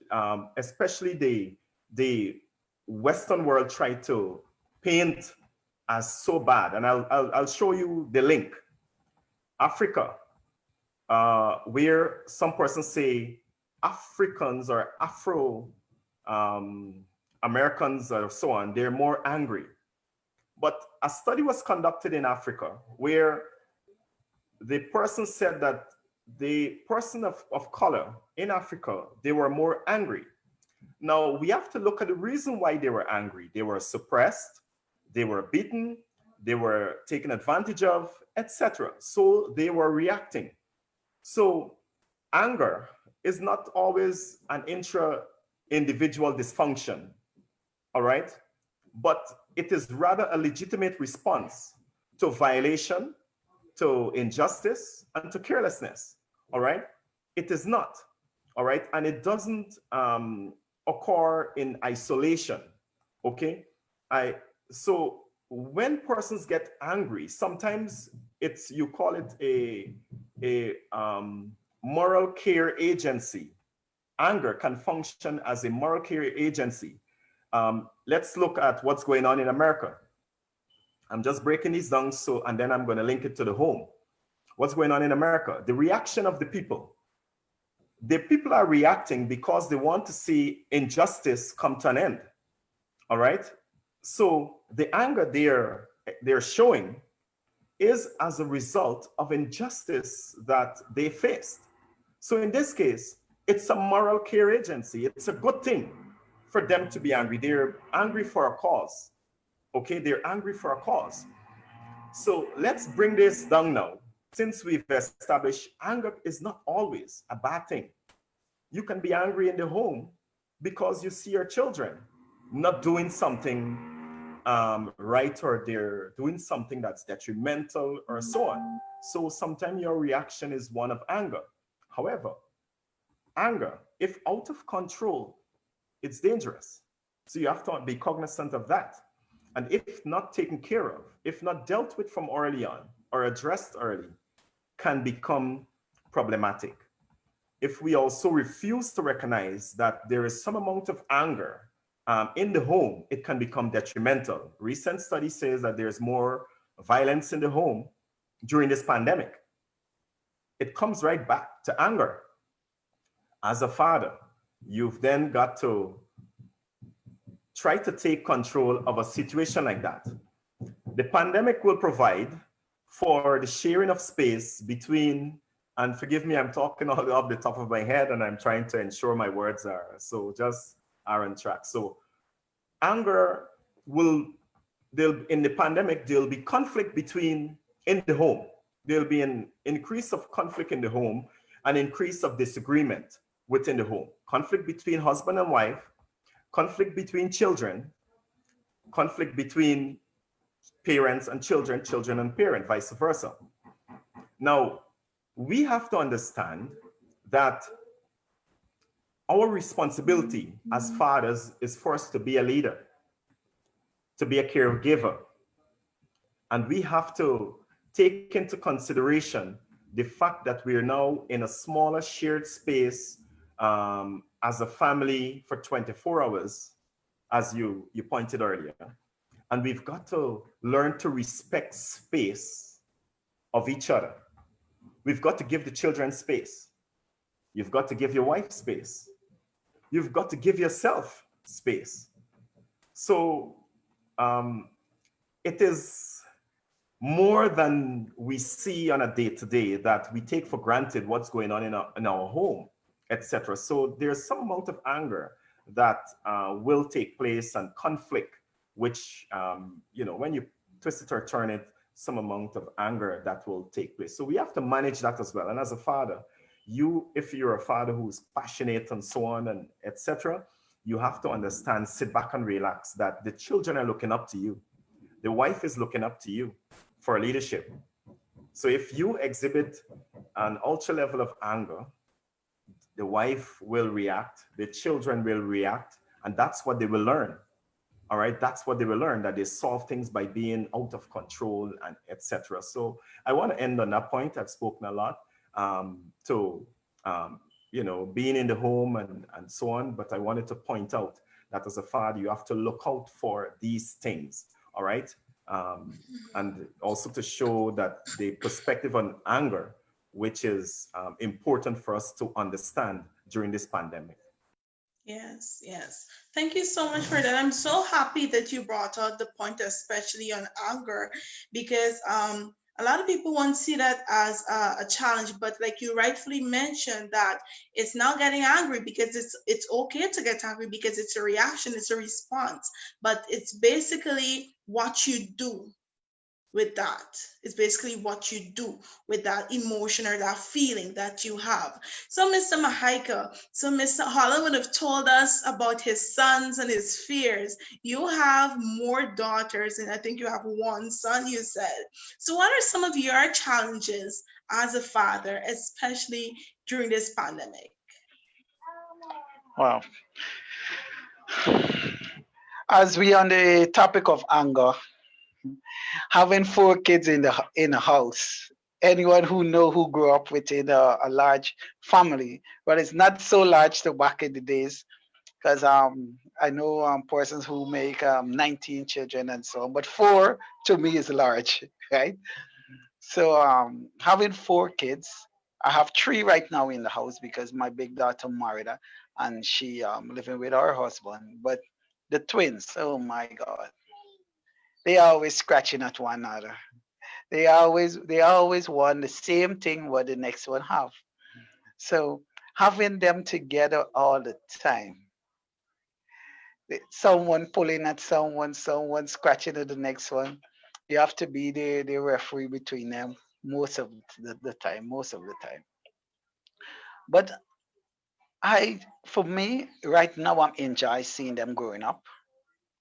especially the Western world tried to paint as so bad. And I'll show you the link. Africa, where some persons say Africans or Afro Americans or so on, they're more angry. But a study was conducted in Africa where the person said that the person of color in Africa, they were more angry. Now we have to look at the reason why they were angry. They were suppressed, they were beaten, they were taken advantage of, etc. So they were reacting. So anger is not always an intra-individual dysfunction, all right? but it is rather a legitimate response to violation, to injustice, and to carelessness. All right? It is not. All right? And it doesn't occur in isolation. Okay? So when persons get angry, sometimes you call it a moral care agency. Anger can function as a moral care agency. Let's look at what's going on in America. I'm just breaking these down, and then I'm going to link it to the home. What's going on in America? The reaction of the people. The people are reacting because they want to see injustice come to an end. All right? So the anger they're showing is as a result of injustice that they faced. So in this case, it's a moral care agency. It's a good thing for them to be angry. They're angry for a cause. Okay, they're angry for a cause. So let's bring this down now. Since we've established anger is not always a bad thing. You can be angry in the home because you see your children not doing something right, or they're doing something that's detrimental or so on. So sometimes your reaction is one of anger. However, anger, if out of control, it's dangerous. So you have to be cognizant of that. And if not taken care of, if not dealt with from early on or addressed early, can become problematic. If we also refuse to recognize that there is some amount of anger in the home, it can become detrimental. Recent study says that there's more violence in the home during this pandemic. It comes right back to anger. As a father, you've then got to try to take control of a situation like that. The pandemic will provide for the sharing of space between, and forgive me, I'm talking all off the top of my head and I'm trying to ensure my words are on track. So anger in the pandemic, there'll be conflict in the home. There'll be an increase of conflict in the home, an increase of disagreement within the home. Conflict between husband and wife, conflict between children, conflict between parents and children, children and parent, vice versa. Now, we have to understand that our responsibility as fathers is first to be a leader, to be a caregiver. And we have to take into consideration the fact that we are now in a smaller shared space as a family for 24 hours, as you pointed earlier. And we've got to learn to respect space of each other. We've got to give the children space. You've got to give your wife space. You've got to give yourself space. So it is more than we see on a day-to-day that we take for granted what's going on in our home, etc. So there's some amount of anger that will take place, and conflict, which, when you twist it or turn it, some amount of anger that will take place. So we have to manage that as well. And as a father, if you're a father who's passionate and so on and etc., you have to understand, sit back and relax, that the children are looking up to you. The wife is looking up to you for leadership. So if you exhibit an ultra level of anger, the wife will react, the children will react, and that's what they will learn. All right, that's what they will learn, that they solve things by being out of control and etc. So I want to end on that point. I've spoken a lot being in the home and so on, but I wanted to point out that as a father, you have to look out for these things. All right. And also to show that the perspective on anger, which is important for us to understand during this pandemic. Yes, yes. Thank you so much for that. I'm so happy that you brought out the point, especially on anger, because a lot of people won't see that as a challenge, but like you rightfully mentioned, that it's not getting angry because it's okay to get angry because it's a reaction, it's a response, but it's basically what you do with that. It's basically what you do with that emotion or that feeling that you have. So, Mr. Mahaika, so Mr. Holland would have told us about his sons and his fears. You have more daughters, and I think you have one son, you said. So, what are some of your challenges as a father, especially during this pandemic? Wow. As we on the topic of anger, having 4 kids in a house. Anyone who grew up within a large family, but it's not so large to back in the days, because I know persons who make 19 children and so on, but 4 to me is large, right? So having 4 kids, I have 3 right now in the house because my big daughter married her and she living with her husband. But the twins, oh my God, they are always scratching at one another. They always want the same thing what the next one have. So having them together all the time, someone pulling at someone, someone scratching at the next one. You have to be the referee between them most of the time, most of the time. But for me, right now, I'm enjoy seeing them growing up,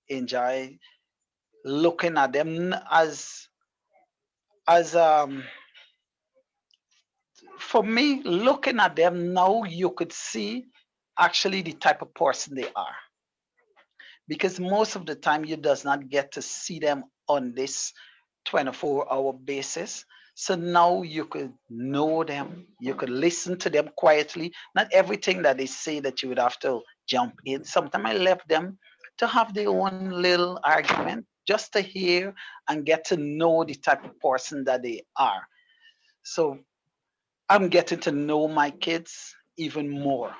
enjoy looking at them as for me, looking at them now, you could see actually the type of person they are. Because most of the time, you does not get to see them on this 24-hour basis. So now you could know them, you could listen to them quietly. Not everything that they say that you would have to jump in. Sometimes I left them to have their own little argument just to hear and get to know the type of person that they are. So I'm getting to know my kids even more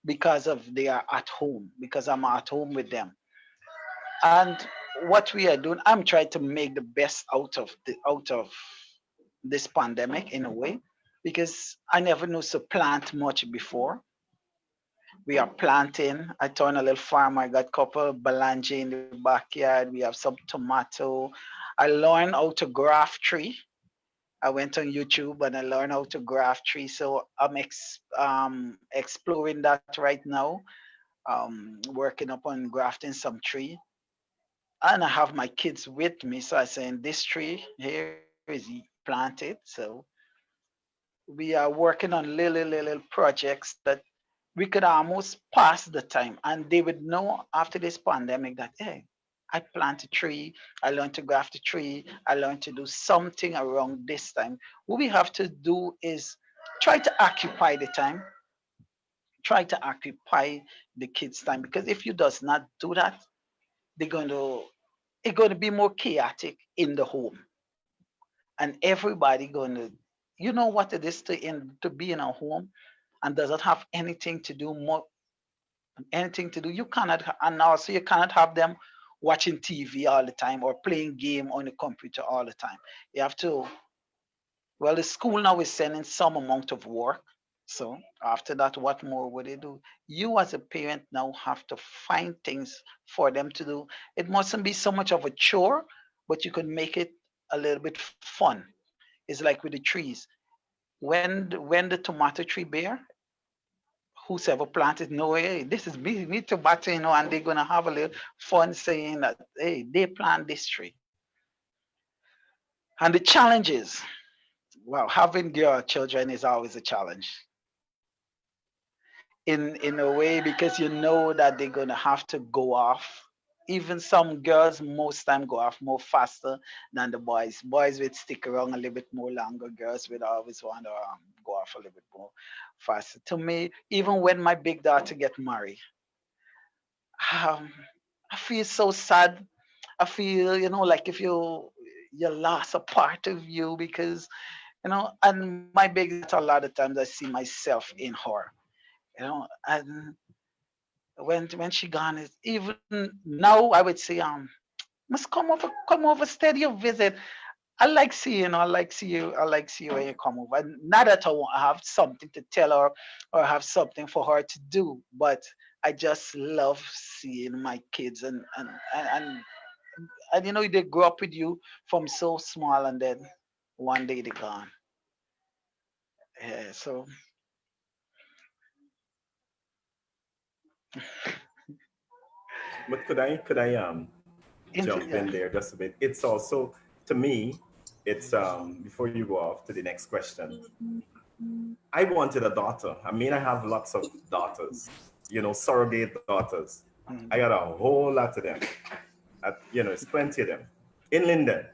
because of they are at home, because I'm at home with them. And what we are doing, I'm trying to make the best out of this pandemic in a way, because I never knew to plant much before. We are planting. I turn a little farm. I got couple balanji in the backyard. We have some tomato. I learned how to graft tree. I went on YouTube and I learned how to graft tree. So I'm exploring that right now. Working upon grafting some tree, and I have my kids with me. So I saying this tree here is planted. So we are working on little projects that we could almost pass the time, and they would know after this pandemic that hey, I plant a tree, I learned to graft a tree, I learned to do something around this time. What we have to do is try to occupy the time, try to occupy the kids' time, because if you does not do that, they're going to it's going to be more chaotic in the home, and everybody going to what it is to be in a home and doesn't have anything to do. You cannot, and also you cannot have them watching TV all the time or playing game on the computer all the time. You have to. Well, the school now is sending some amount of work. So after that, what more would they do? You as a parent now have to find things for them to do. It mustn't be so much of a chore, but you can make it a little bit fun. It's like with the trees. When the tomato tree bear, whosoever planted, no, hey, this is me tomato, and they're gonna have a little fun saying that, hey, they plant this tree. And the challenges, well, having your children is always a challenge in a way, because you know that they're gonna have to go off. Even some girls most time go off more faster than the boys. Boys would stick around a little bit more longer. Girls would always want to go off a little bit more faster. To me, even when my big daughter get married, um, I feel so sad. I feel, like if you lost a part of you, because and my big daughter, a lot of times I see myself in her, and when she gone, is even now I would say must come over, steady your visit. I like see you when you come over. And not that I won't have something to tell her or have something for her to do, but I just love seeing my kids and And you know, they grow up with you from so small, and then one day they're gone. Yeah, so But could I jump yeah. in there just a bit? It's also, to me, it's before you go off to the next question. I wanted a daughter. I mean, I have lots of daughters, surrogate daughters. I got a whole lot of them. It's plenty of them in Linden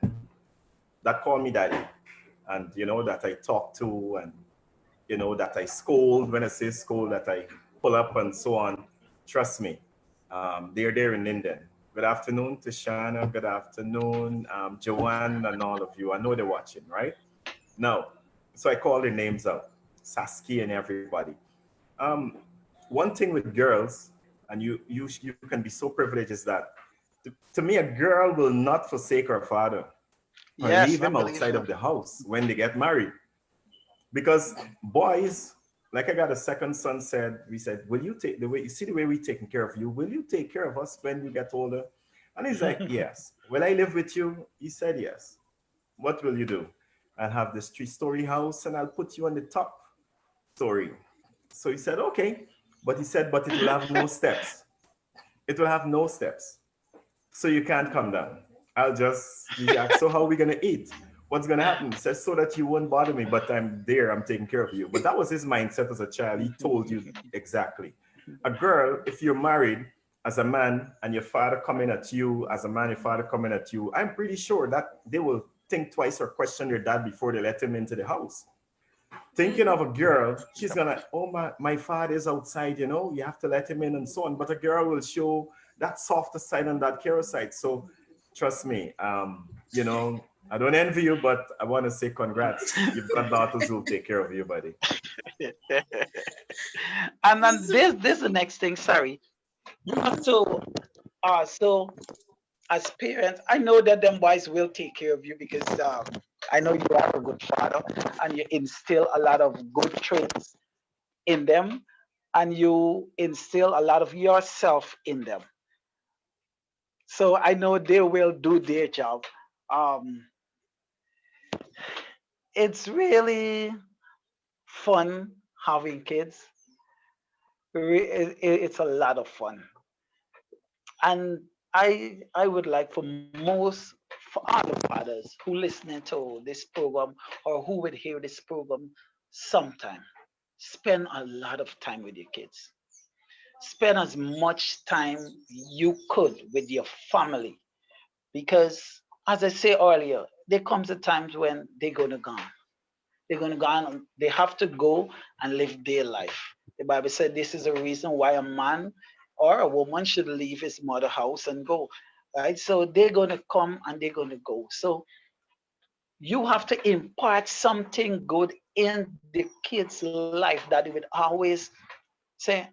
that call me daddy, and that I talk to, and that I scold when I say scold, that I pull up and so on. Trust me, they're there in Linden. Good afternoon to Shana. Good afternoon, Joanne, and all of you. I know they're watching, right? Now, so I call their names out, Saskia and everybody. Um, One thing with girls, and you can be so privileged, is that to me, a girl will not forsake her father or Yes, leave I him believe outside you. of the house when they get married. Because boys, like I got a second son, we said, will you take the way, you see the way we taking care of you, will you take care of us when you get older? And he's like, yes. Will I live with you? He said, yes. What will you do? I'll have this 3-story house and I'll put you on the top story. So he said, okay. But he said, but it will have no steps. It will have no steps. So you can't come down. He asked, so how are we going to eat? What's going to happen? He says, so that you won't bother me, but I'm there, I'm taking care of you. But that was his mindset as a child. He told you exactly. A girl, if you're married as a man and your father coming at you as a man, your father coming at you, I'm pretty sure that they will think twice or question your dad before they let him into the house. Thinking of a girl, she's gonna, oh, my father is outside, you have to let him in and so on. But a girl will show that softer side and that carer side. So trust me, I don't envy you, but I want to say congrats. You've got daughters who'll take care of you, buddy. And then this is the next thing. Sorry, you have to so as parents, I know that them boys will take care of you because I know you are a good father and you instill a lot of good traits in them, and you instill a lot of yourself in them. So I know they will do their job. Um, it's really fun having kids. It's a lot of fun, and I would like for all the fathers who listening to this program or who would hear this program sometime, spend a lot of time with your kids. Spend as much time you could with your family, because as I say earlier, there comes a times when they're gonna gone. They're gonna go and they have to go and live their life. The Bible said this is a reason why a man or a woman should leave his mother house and go. Right? So they're gonna come and they're gonna go. So you have to impart something good in the kid's life that they would always say,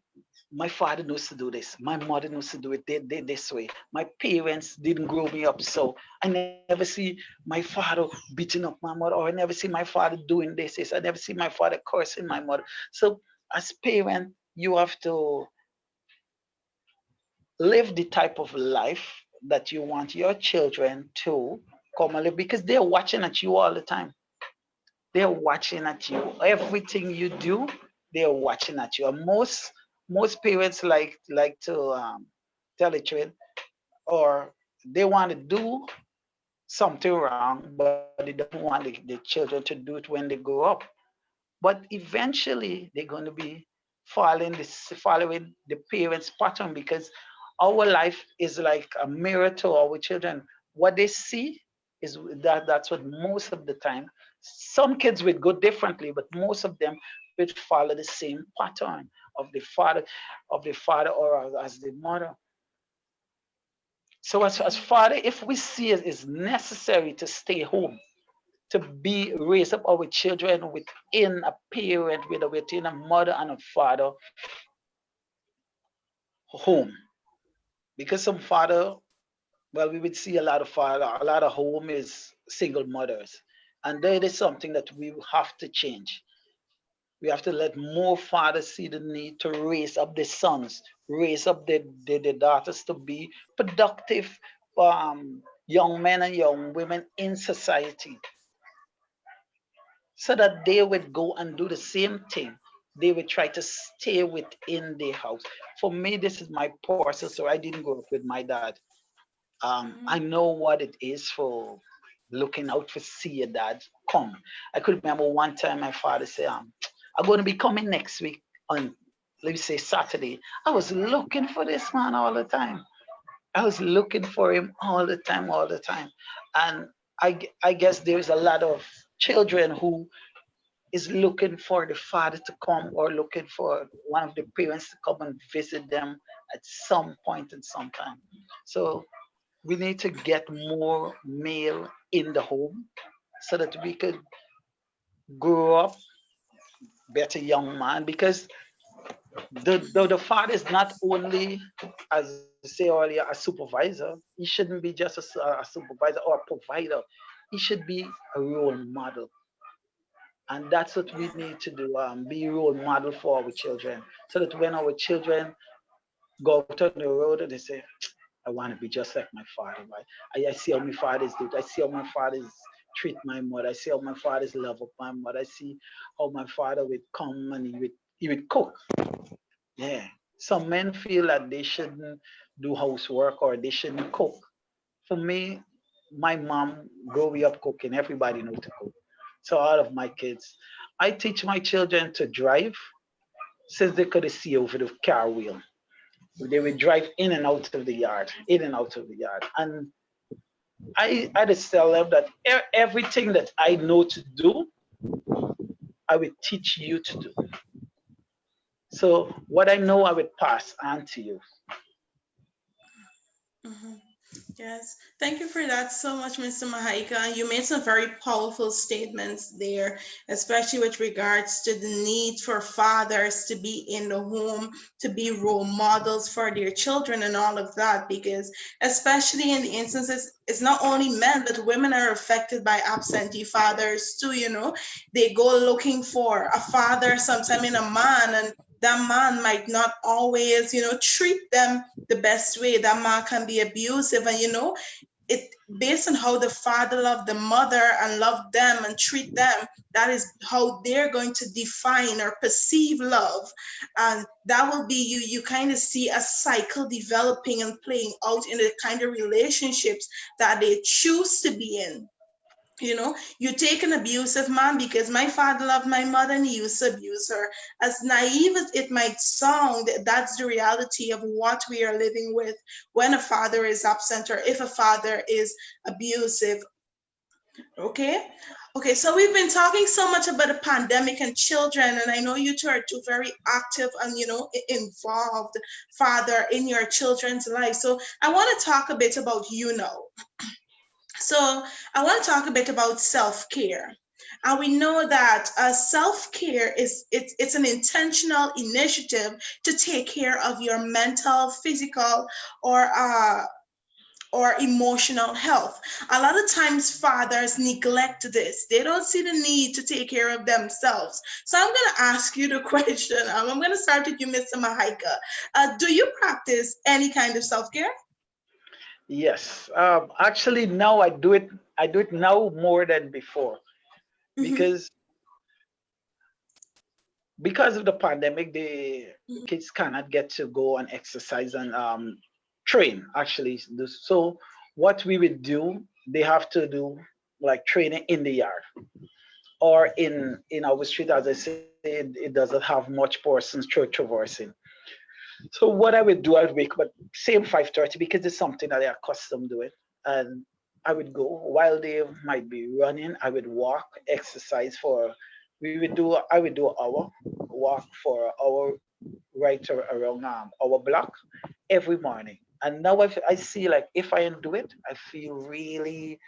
my father knows to do this. My mother knows to do it this way. My parents didn't grow me up, so I never see my father beating up my mother, or I never see my father doing this. I never see my father cursing my mother. So as parent, you have to live the type of life that you want your children to come and live, because they're watching at you all the time. They're watching at you. Everything you do, they're watching at you. And most parents like to tell the truth, or they want to do something wrong, but they don't want the children to do it when they grow up. But eventually, they're going to be following the parents' pattern, because our life is like a mirror to our children. What they see is that's what most of the time. Some kids will go differently, but most of them will follow the same pattern of the father or as the mother. So as father, if we see it is necessary to stay home, to be raise up our children within a parent, within a mother and a father home, because some father, well, we would see a lot of father, a lot of home is single mothers, and that is something that we have to change. We have to let more fathers see the need to raise up the sons, raise up the daughters to be productive, young men and young women in society so that they would go and do the same thing. They would try to stay within the house. For me, this is my personal story. I didn't grow up with my dad. I know what it is for looking out for see your dad come. I could remember one time my father said, I'm going to be coming next week on, let me say, Saturday. I was looking for this man all the time. I was looking for him all the time, all the time. And I guess there's a lot of children who is looking for the father to come or looking for one of the parents to come and visit them at some point in some time. So we need to get more male in the home so that we could grow up better young man because the father is not only, as I say earlier, a supervisor. He shouldn't be just a supervisor or a provider. He should be a role model. And that's what we need to do, be role model for our children so that when our children go out on the road and they say, I want to be just like my father, right? I see how my father's do it. I see how my father's treat my mother. I see how my father's love of my mother. I see how my father would come and he would cook. Yeah. Some men feel that they shouldn't do housework or they shouldn't cook. For me, my mom grew me up cooking. Everybody knows to cook. So all of my kids, I teach my children to drive since they could see over the car wheel. They would drive in and out of the yard, in and out of the yard. And I just tell them that everything that I know to do, I will teach you to do. So what I know, I will pass on to you. Mhm. Yes, thank you for that so much, Mr. Mahaika. You made some very powerful statements there, especially with regards to the need for fathers to be in the home, to be role models for their children and all of that, because especially in the instances, it's not only men, but women are affected by absentee fathers too, you know. They go looking for a father, sometime in a man, and that man might not always, you know, treat them the best way. That man can be abusive, and you know, it based on how the father loved the mother and loved them and treat them, that is how they're going to define or perceive love. And that will be you kind of see a cycle developing and playing out in the kind of relationships that they choose to be in. You know, you take an abusive man because my father loved my mother and he used to abuse her. As naive as it might sound, that's the reality of what we are living with when a father is absent or if a father is abusive. Okay. Okay, so we've been talking so much about the pandemic and children, and I know you two are two very active and, you know, involved father in your children's life. So I want to talk a bit about you now. So I want to talk a bit about self-care. And we know that self-care it's an intentional initiative to take care of your mental, physical, or emotional health. A lot of times fathers neglect this. They don't see the need to take care of themselves. So I'm going to ask you the question. I'm going to start with you, Mr. Mahaika. Do you practice any kind of self-care? Yes. Actually, now I do it. I do it now more than before Mhm, because because of the pandemic, the mhm, kids cannot get to go and exercise and train. Actually, so what we would do, they have to do like training in the yard or in our street. As I said, it doesn't have much persons traversing. So what I would do, I would wake up at same 5:30 because it's something that they're accustomed to it. And I would go while they might be running, I would walk, exercise for I would do an hour, walk for an hour right around our block every morning. And now if I see like if I do it, I feel really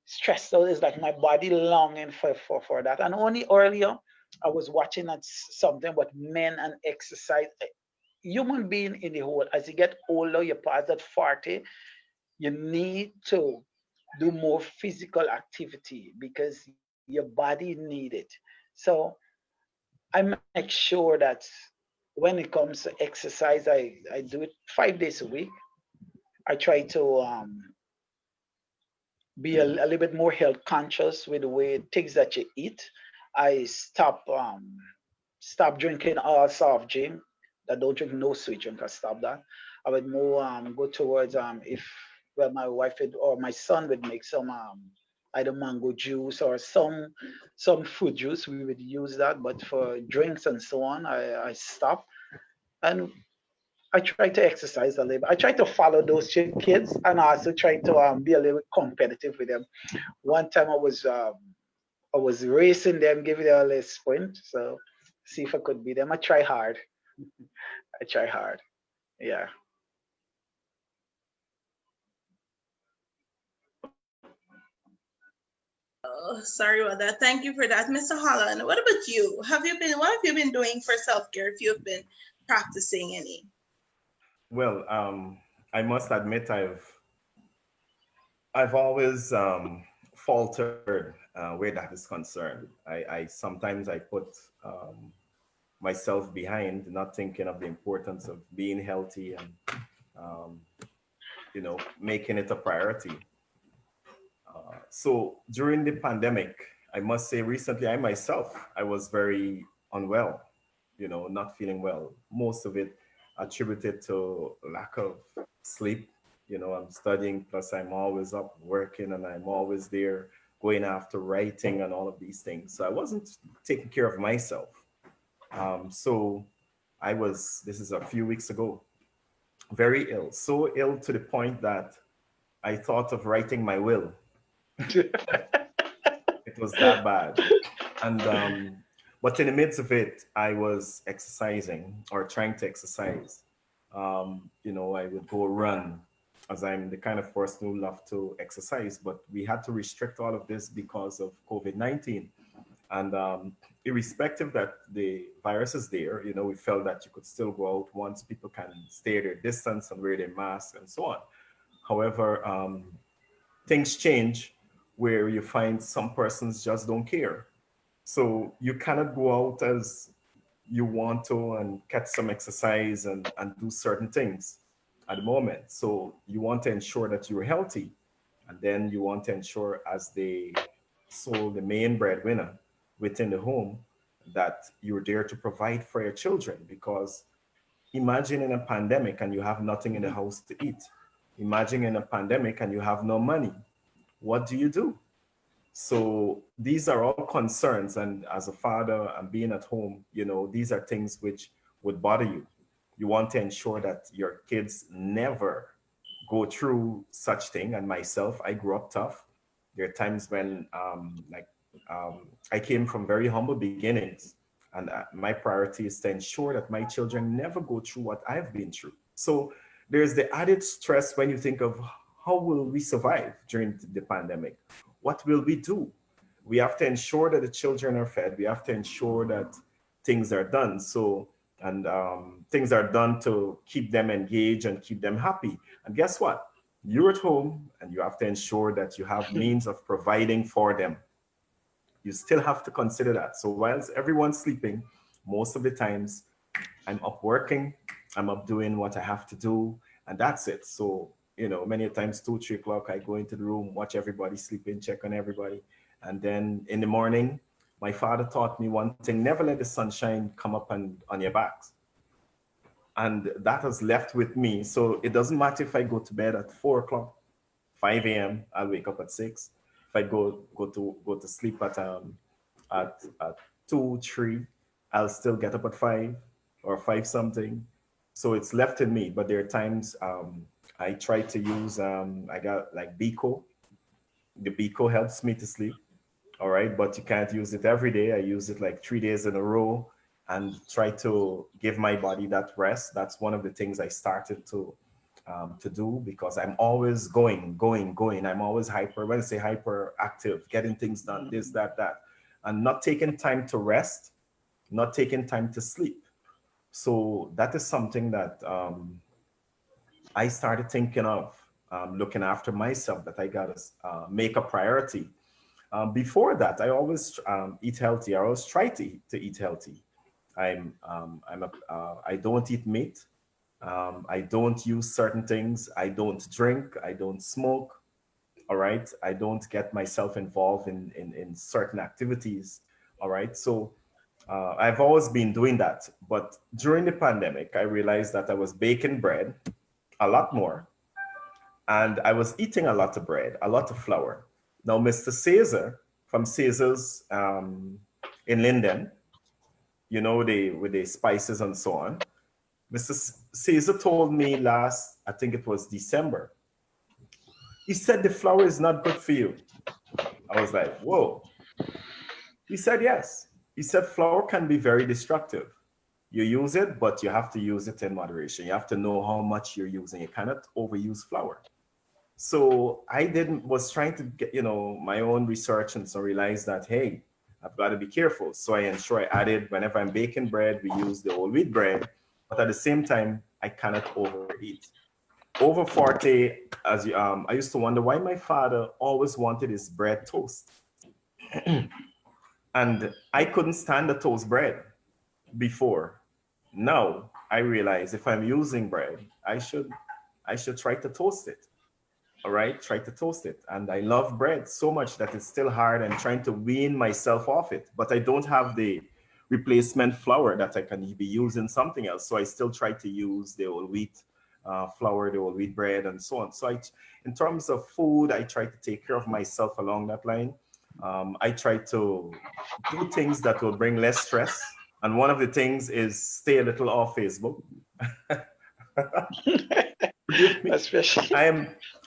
stressed out. It's like my body longing for that. And only earlier I was watching at something about men and exercise human being in the whole, as you get older, you pass that 40, you need to do more physical activity because your body need it. So I make sure that when it comes to exercise, I do it 5 days a week. I try to be a little bit more health conscious with the way things that you eat. I stop drinking all soft drink. I don't drink no sweet drink. I stop that. I would more go towards if well my wife would, or my son would make some either mango juice or some fruit juice. We would use that, but for drinks and so on, I stop. And I try to exercise a little bit. I try to follow those kids and also try to be a little bit competitive with them. One time I was racing them, giving them a little sprint. So see if I could beat them. I try hard. I try hard. Yeah. Oh, sorry about that. Thank you for that, Mr. Holland. What about you? What have you been doing for self-care if you've been practicing any? Well, I must admit I've always faltered where that is concerned. I sometimes I put myself behind, not thinking of the importance of being healthy and um, making it a priority. So during the pandemic, I must say recently, I was very unwell, not feeling well. Most of it attributed to lack of sleep. I'm studying, plus I'm always up working and I'm always there going after writing and all of these things. So I wasn't taking care of myself. So this is a few weeks ago, very ill, so ill to the point that I thought of writing my will. It was that bad. And but in the midst of it, I was exercising or trying to exercise. I would go run, as I'm the kind of person who love to exercise, but we had to restrict all of this because of COVID-19. And irrespective that the virus is there, we felt that you could still go out once people can stay their distance and wear their masks and so on. However, things change where you find some persons just don't care. So you cannot go out as you want to and catch some exercise and do certain things at the moment. So you want to ensure that you're healthy. And then you want to ensure, as the main breadwinner within the home, that you're there to provide for your children. Because imagine in a pandemic and you have nothing in the house to eat. Imagine in a pandemic and you have no money. What do you do? So these are all concerns. And as a father and being at home, these are things which would bother you. You want to ensure that your kids never go through such thing. And myself, I grew up tough. There are times when, I came from very humble beginnings. And my priority is to ensure that my children never go through what I've been through. So there's the added stress when you think of how will we survive during the pandemic? What will we do? We have to ensure that the children are fed. We have to ensure that things are done. So, and things are done to keep them engaged and keep them happy. And guess what? You're at home and you have to ensure that you have means of providing for them. You still have to consider that. So whilst everyone's sleeping, most of the times I'm up working, I'm up doing what I have to do, and that's it. So, many times 2, 3 o'clock, I go into the room, watch everybody sleeping, check on everybody. And then in the morning, my father taught me one thing: never let the sunshine come up on your backs. And that has left with me. So it doesn't matter if I go to bed at 4 o'clock, 5 a.m., I'll wake up at 6. If I go to sleep at 2, 3, I'll still get up at 5 or 5 something. So it's left in me. But there are times I try to use I got like Biko. The Biko helps me to sleep. All right, but you can't use it every day. I use it like 3 days in a row and try to give my body that rest. That's one of the things I started to do, because I'm always going. I'm always hyper. When I say hyper active, getting things done, this, that, and not taking time to rest, not taking time to sleep. So that is something that I started thinking of, looking after myself, that I got to make a priority. Before that, I always eat healthy. I always try to eat healthy. I don't eat meat. I don't use certain things. I don't drink. I don't smoke. All right. I don't get myself involved in certain activities. All right. So I've always been doing that. But during the pandemic, I realized that I was baking bread a lot more, and I was eating a lot of bread, a lot of flour. Now, Mr. Caesar from Caesar's in Linden, you know, with the spices and so on. Mr. Caesar told me last, I think it was December, he said the flour is not good for you. I was like, whoa. He said, yes. He said, flour can be very destructive. You use it, but you have to use it in moderation. You have to know how much you're using. You cannot overuse flour. So I was trying to get, you know, my own research, and so realized that, hey, I've got to be careful. So I ensure I added, whenever I'm baking bread, we use the whole wheat bread, but at the same time, I cannot overeat. Over 40, I used to wonder why my father always wanted his bread toast. And I couldn't stand the toast bread before. Now I realize if I'm using bread, I should try to toast it. All right, try to toast it. And I love bread so much that it's still hard. I'm trying to wean myself off it, but I don't have the replacement flour that I can be using something else. So I still try to use the whole wheat flour, the whole wheat bread, and so on. So in terms of food, I try to take care of myself along that line. I try to do things that will bring less stress. And one of the things is stay a little off Facebook. Forgive me. Especially.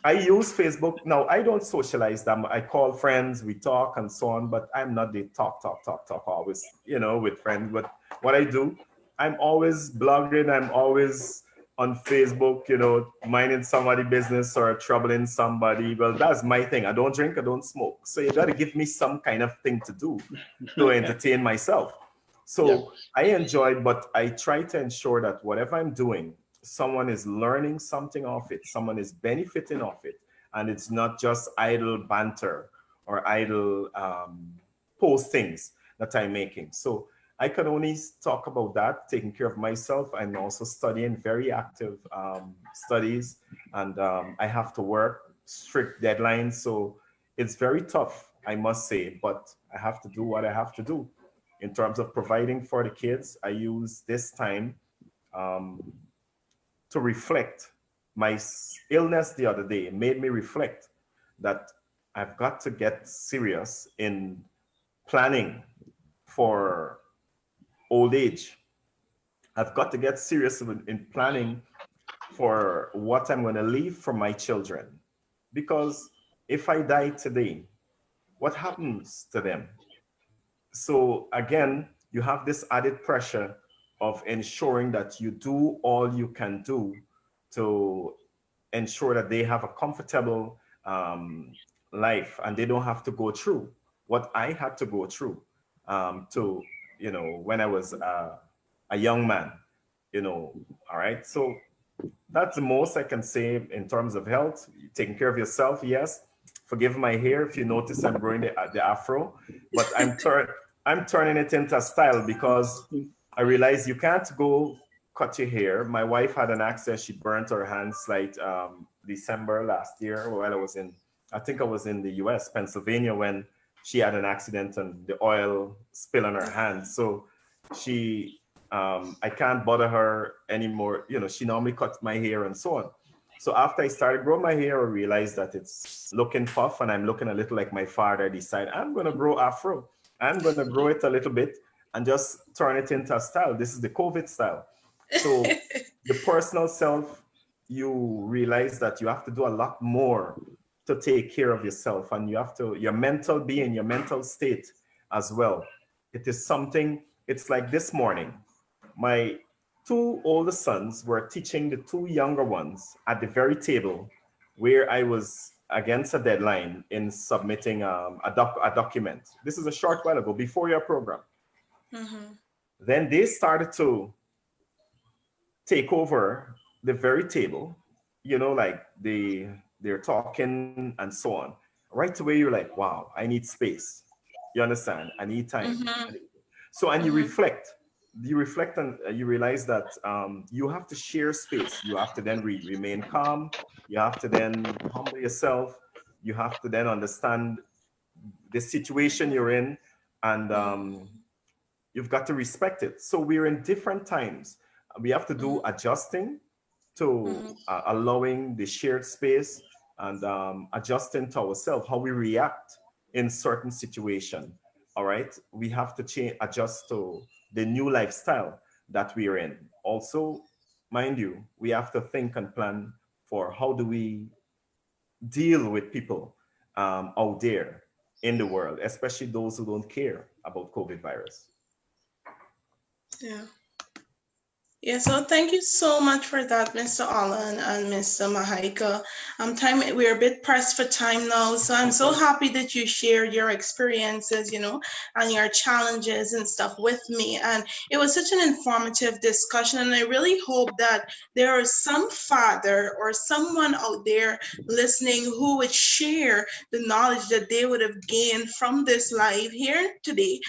I use Facebook. Now, I don't socialize them. I call friends, we talk and so on, but I'm not the talk always, you know, with friends. But what I do, I'm always blogging. I'm always on Facebook, you know, minding somebody's business or troubling somebody. Well, that's my thing. I don't drink, I don't smoke. So you got to give me some kind of thing to do to entertain myself. So I enjoy it, but I try to ensure that whatever I'm doing, someone is learning something off it, someone is benefiting off it, and it's not just idle banter or idle postings that I'm making. So I can only talk about that, taking care of myself. I'm also studying, very active studies, and I have to work strict deadlines. So it's very tough, I must say, but I have to do what I have to do. In terms of providing for the kids, I use this time to reflect. My illness the other day made me reflect that I've got to get serious in planning for old age. I've got to get serious in planning for what I'm going to leave for my children. Because if I die today, what happens to them? So again, you have this added pressure of ensuring that you do all you can do to ensure that they have a comfortable life and they don't have to go through what I had to go through to, you know, when I was a young man, you know. All right. So that's the most I can say in terms of health. Taking care of yourself, yes. Forgive my hair if you notice I'm growing the afro, but I'm turning it into a style because I realized you can't go cut your hair. My wife had an accident; she burnt her hands like December last year while I think I was in the U.S., Pennsylvania, when she had an accident and the oil spilled on her hands. So I can't bother her anymore. You know, she normally cuts my hair and so on. So after I started growing my hair, I realized that it's looking puff and I'm looking a little like my father. I decided I'm going to grow afro. I'm going to grow it a little bit and just turn it into a style. This is the COVID style. So the personal self, you realize that you have to do a lot more to take care of yourself, and you have to, your mental being, your mental state as well. It is something, it's like this morning, my two older sons were teaching the two younger ones at the very table where I was against a deadline in submitting a document. This is a short while ago, before your program. Mm-hmm. Then they started to take over the very table, you know, like they're talking and so on. Right away, you're like, wow, I need space. You understand? I need time. Mm-hmm. So, and you reflect and you realize that you have to share space. You have to then remain calm. You have to then humble yourself. you have to then understand the situation you're in, and you've got to respect it. So we're in different times. We have to do adjusting to allowing the shared space, and adjusting to ourselves, how we react in certain situation. All right, we have to change, adjust to the new lifestyle that we are in. Also, mind you, we have to think and plan for how do we deal with people out there in the world, especially those who don't care about COVID virus. Yeah. Yeah, so thank you so much for that, Mr. Allen and Mr. Mahaika. We're a bit pressed for time now, so I'm so happy that you shared your experiences, and your challenges and stuff with me. And it was such an informative discussion, and I really hope that there is some father or someone out there listening who would share the knowledge that they would have gained from this live here today.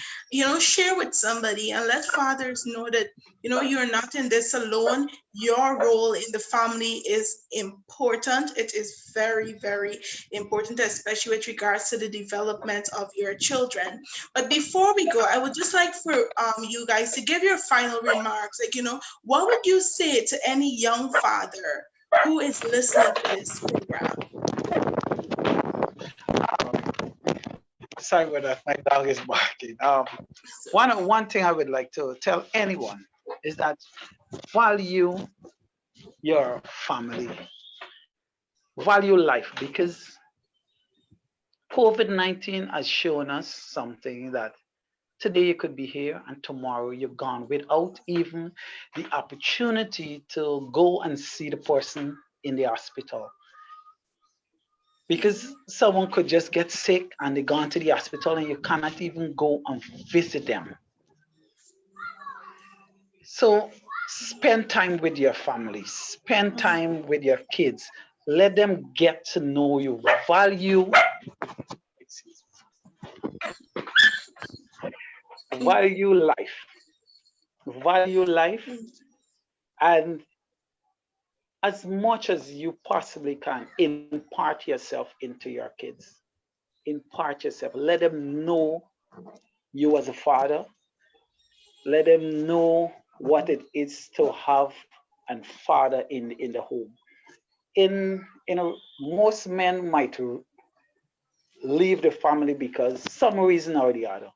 Share with somebody and let fathers know that you're not in this alone. Your role in the family is important. It is very, very important, especially with regards to the development of your children. But before we go, I would just like for you guys to give your final remarks. What would you say to any young father who is listening to this program? Sorry about that. My dog is barking. One thing I would like to tell anyone is that value your family, value life, because COVID-19 has shown us something that today you could be here and tomorrow you're gone without even the opportunity to go and see the person in the hospital. Because someone could just get sick and they're gone to the hospital and you cannot even go and visit them. So spend time with your family, spend time with your kids, let them get to know you, value life, and as much as you possibly can, impart yourself into your kids. Impart yourself. Let them know you as a father. Let them know what it is to have a father in the home. Most men might leave the family because some reason or the other.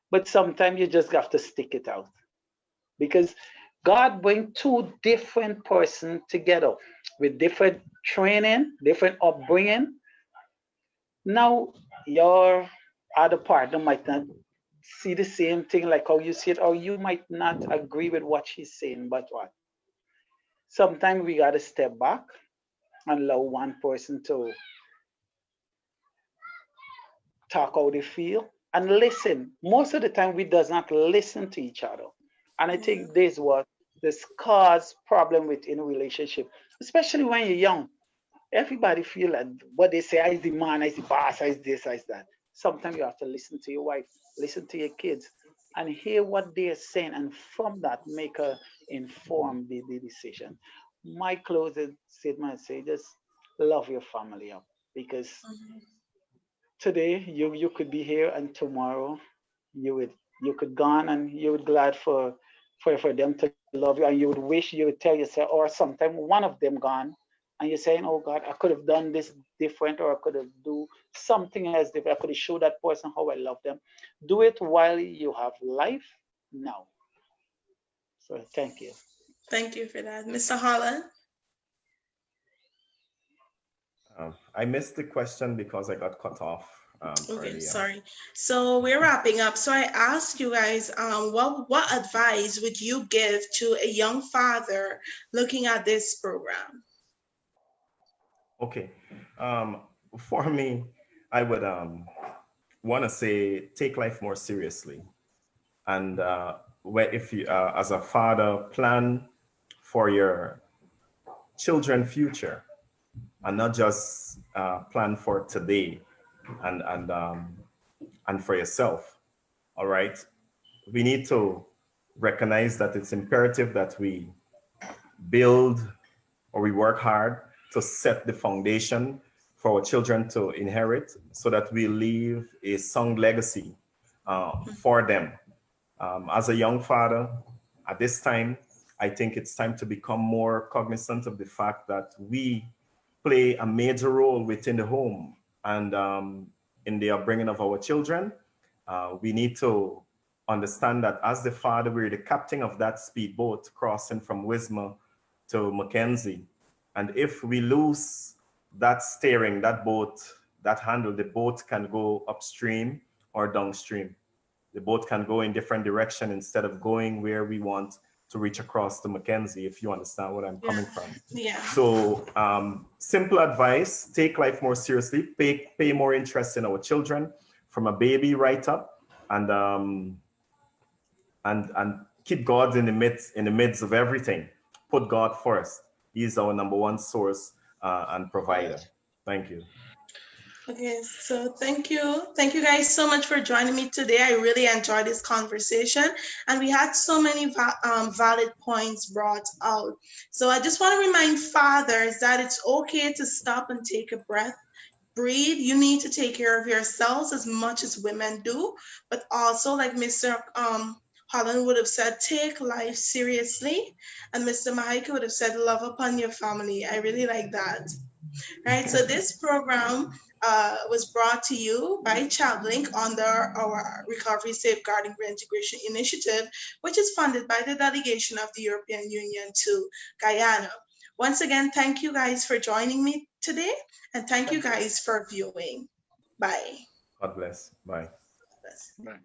But sometimes you just have to stick it out, because God brings two different persons together with different training, different upbringing. Now, your other partner might not see the same thing like how you see it, or you might not agree with what she's saying, but what? Sometimes we got to step back and allow one person to talk how they feel and listen. Most of the time, we does not listen to each other. And I think this cause problem within a relationship, especially when you're young. Everybody feel like what they say, I is the man, I is the boss, I is this, I is that. Sometimes you have to listen to your wife, listen to your kids, and hear what they are saying, and from that, make a informed the decision. My closing statement say, just love your family up, because today you could be here and tomorrow you could gone, and you would glad for them to love you, and you would wish, you would tell yourself, or sometime one of them gone, and you're saying, oh God, I could have done this different, or I could have do something else different. I could have showed that person how I love them. Do it while you have life now. So thank you. Thank you for that. Mr. Holland? I missed the question because I got cut off. Okay, earlier. sorry. So we're wrapping up. So I asked you guys, what advice would you give to a young father looking at this program? Okay. For me, I would want to say take life more seriously, and if you, as a father, plan for your children' future, and not just plan for today, and for yourself. All right. We need to recognize that it's imperative that we build, or we work hard to set the foundation for our children to inherit so that we leave a sound legacy for them. As a young father, at this time, I think it's time to become more cognizant of the fact that we play a major role within the home and in the upbringing of our children. We need to understand that as the father, we're the captain of that speedboat crossing from Wismar to Mackenzie. And if we lose that steering, that boat, that handle, the boat can go upstream or downstream. The boat can go in different direction instead of going where we want to reach across to Mackenzie, if you understand what I'm coming from. Yeah. So simple advice, take life more seriously, pay more interest in our children from a baby right up, and keep God in the midst of everything. Put God first. He is our number one source and provider. Thank you. Okay, so thank you. Thank you guys so much for joining me today. I really enjoyed this conversation and we had so many valid points brought out. So I just want to remind fathers that it's okay to stop and take a breath, breathe. You need to take care of yourselves as much as women do, but also like Mr. Holland would have said, take life seriously. And Mr. Mahaika would have said, love upon your family. I really like that. Right, so this program was brought to you by ChildLink under our Recovery Safeguarding Reintegration Initiative, which is funded by the delegation of the European Union to Guyana. Once again, thank you guys for joining me today, and thank you guys for viewing. Bye. God bless. Bye. Bye.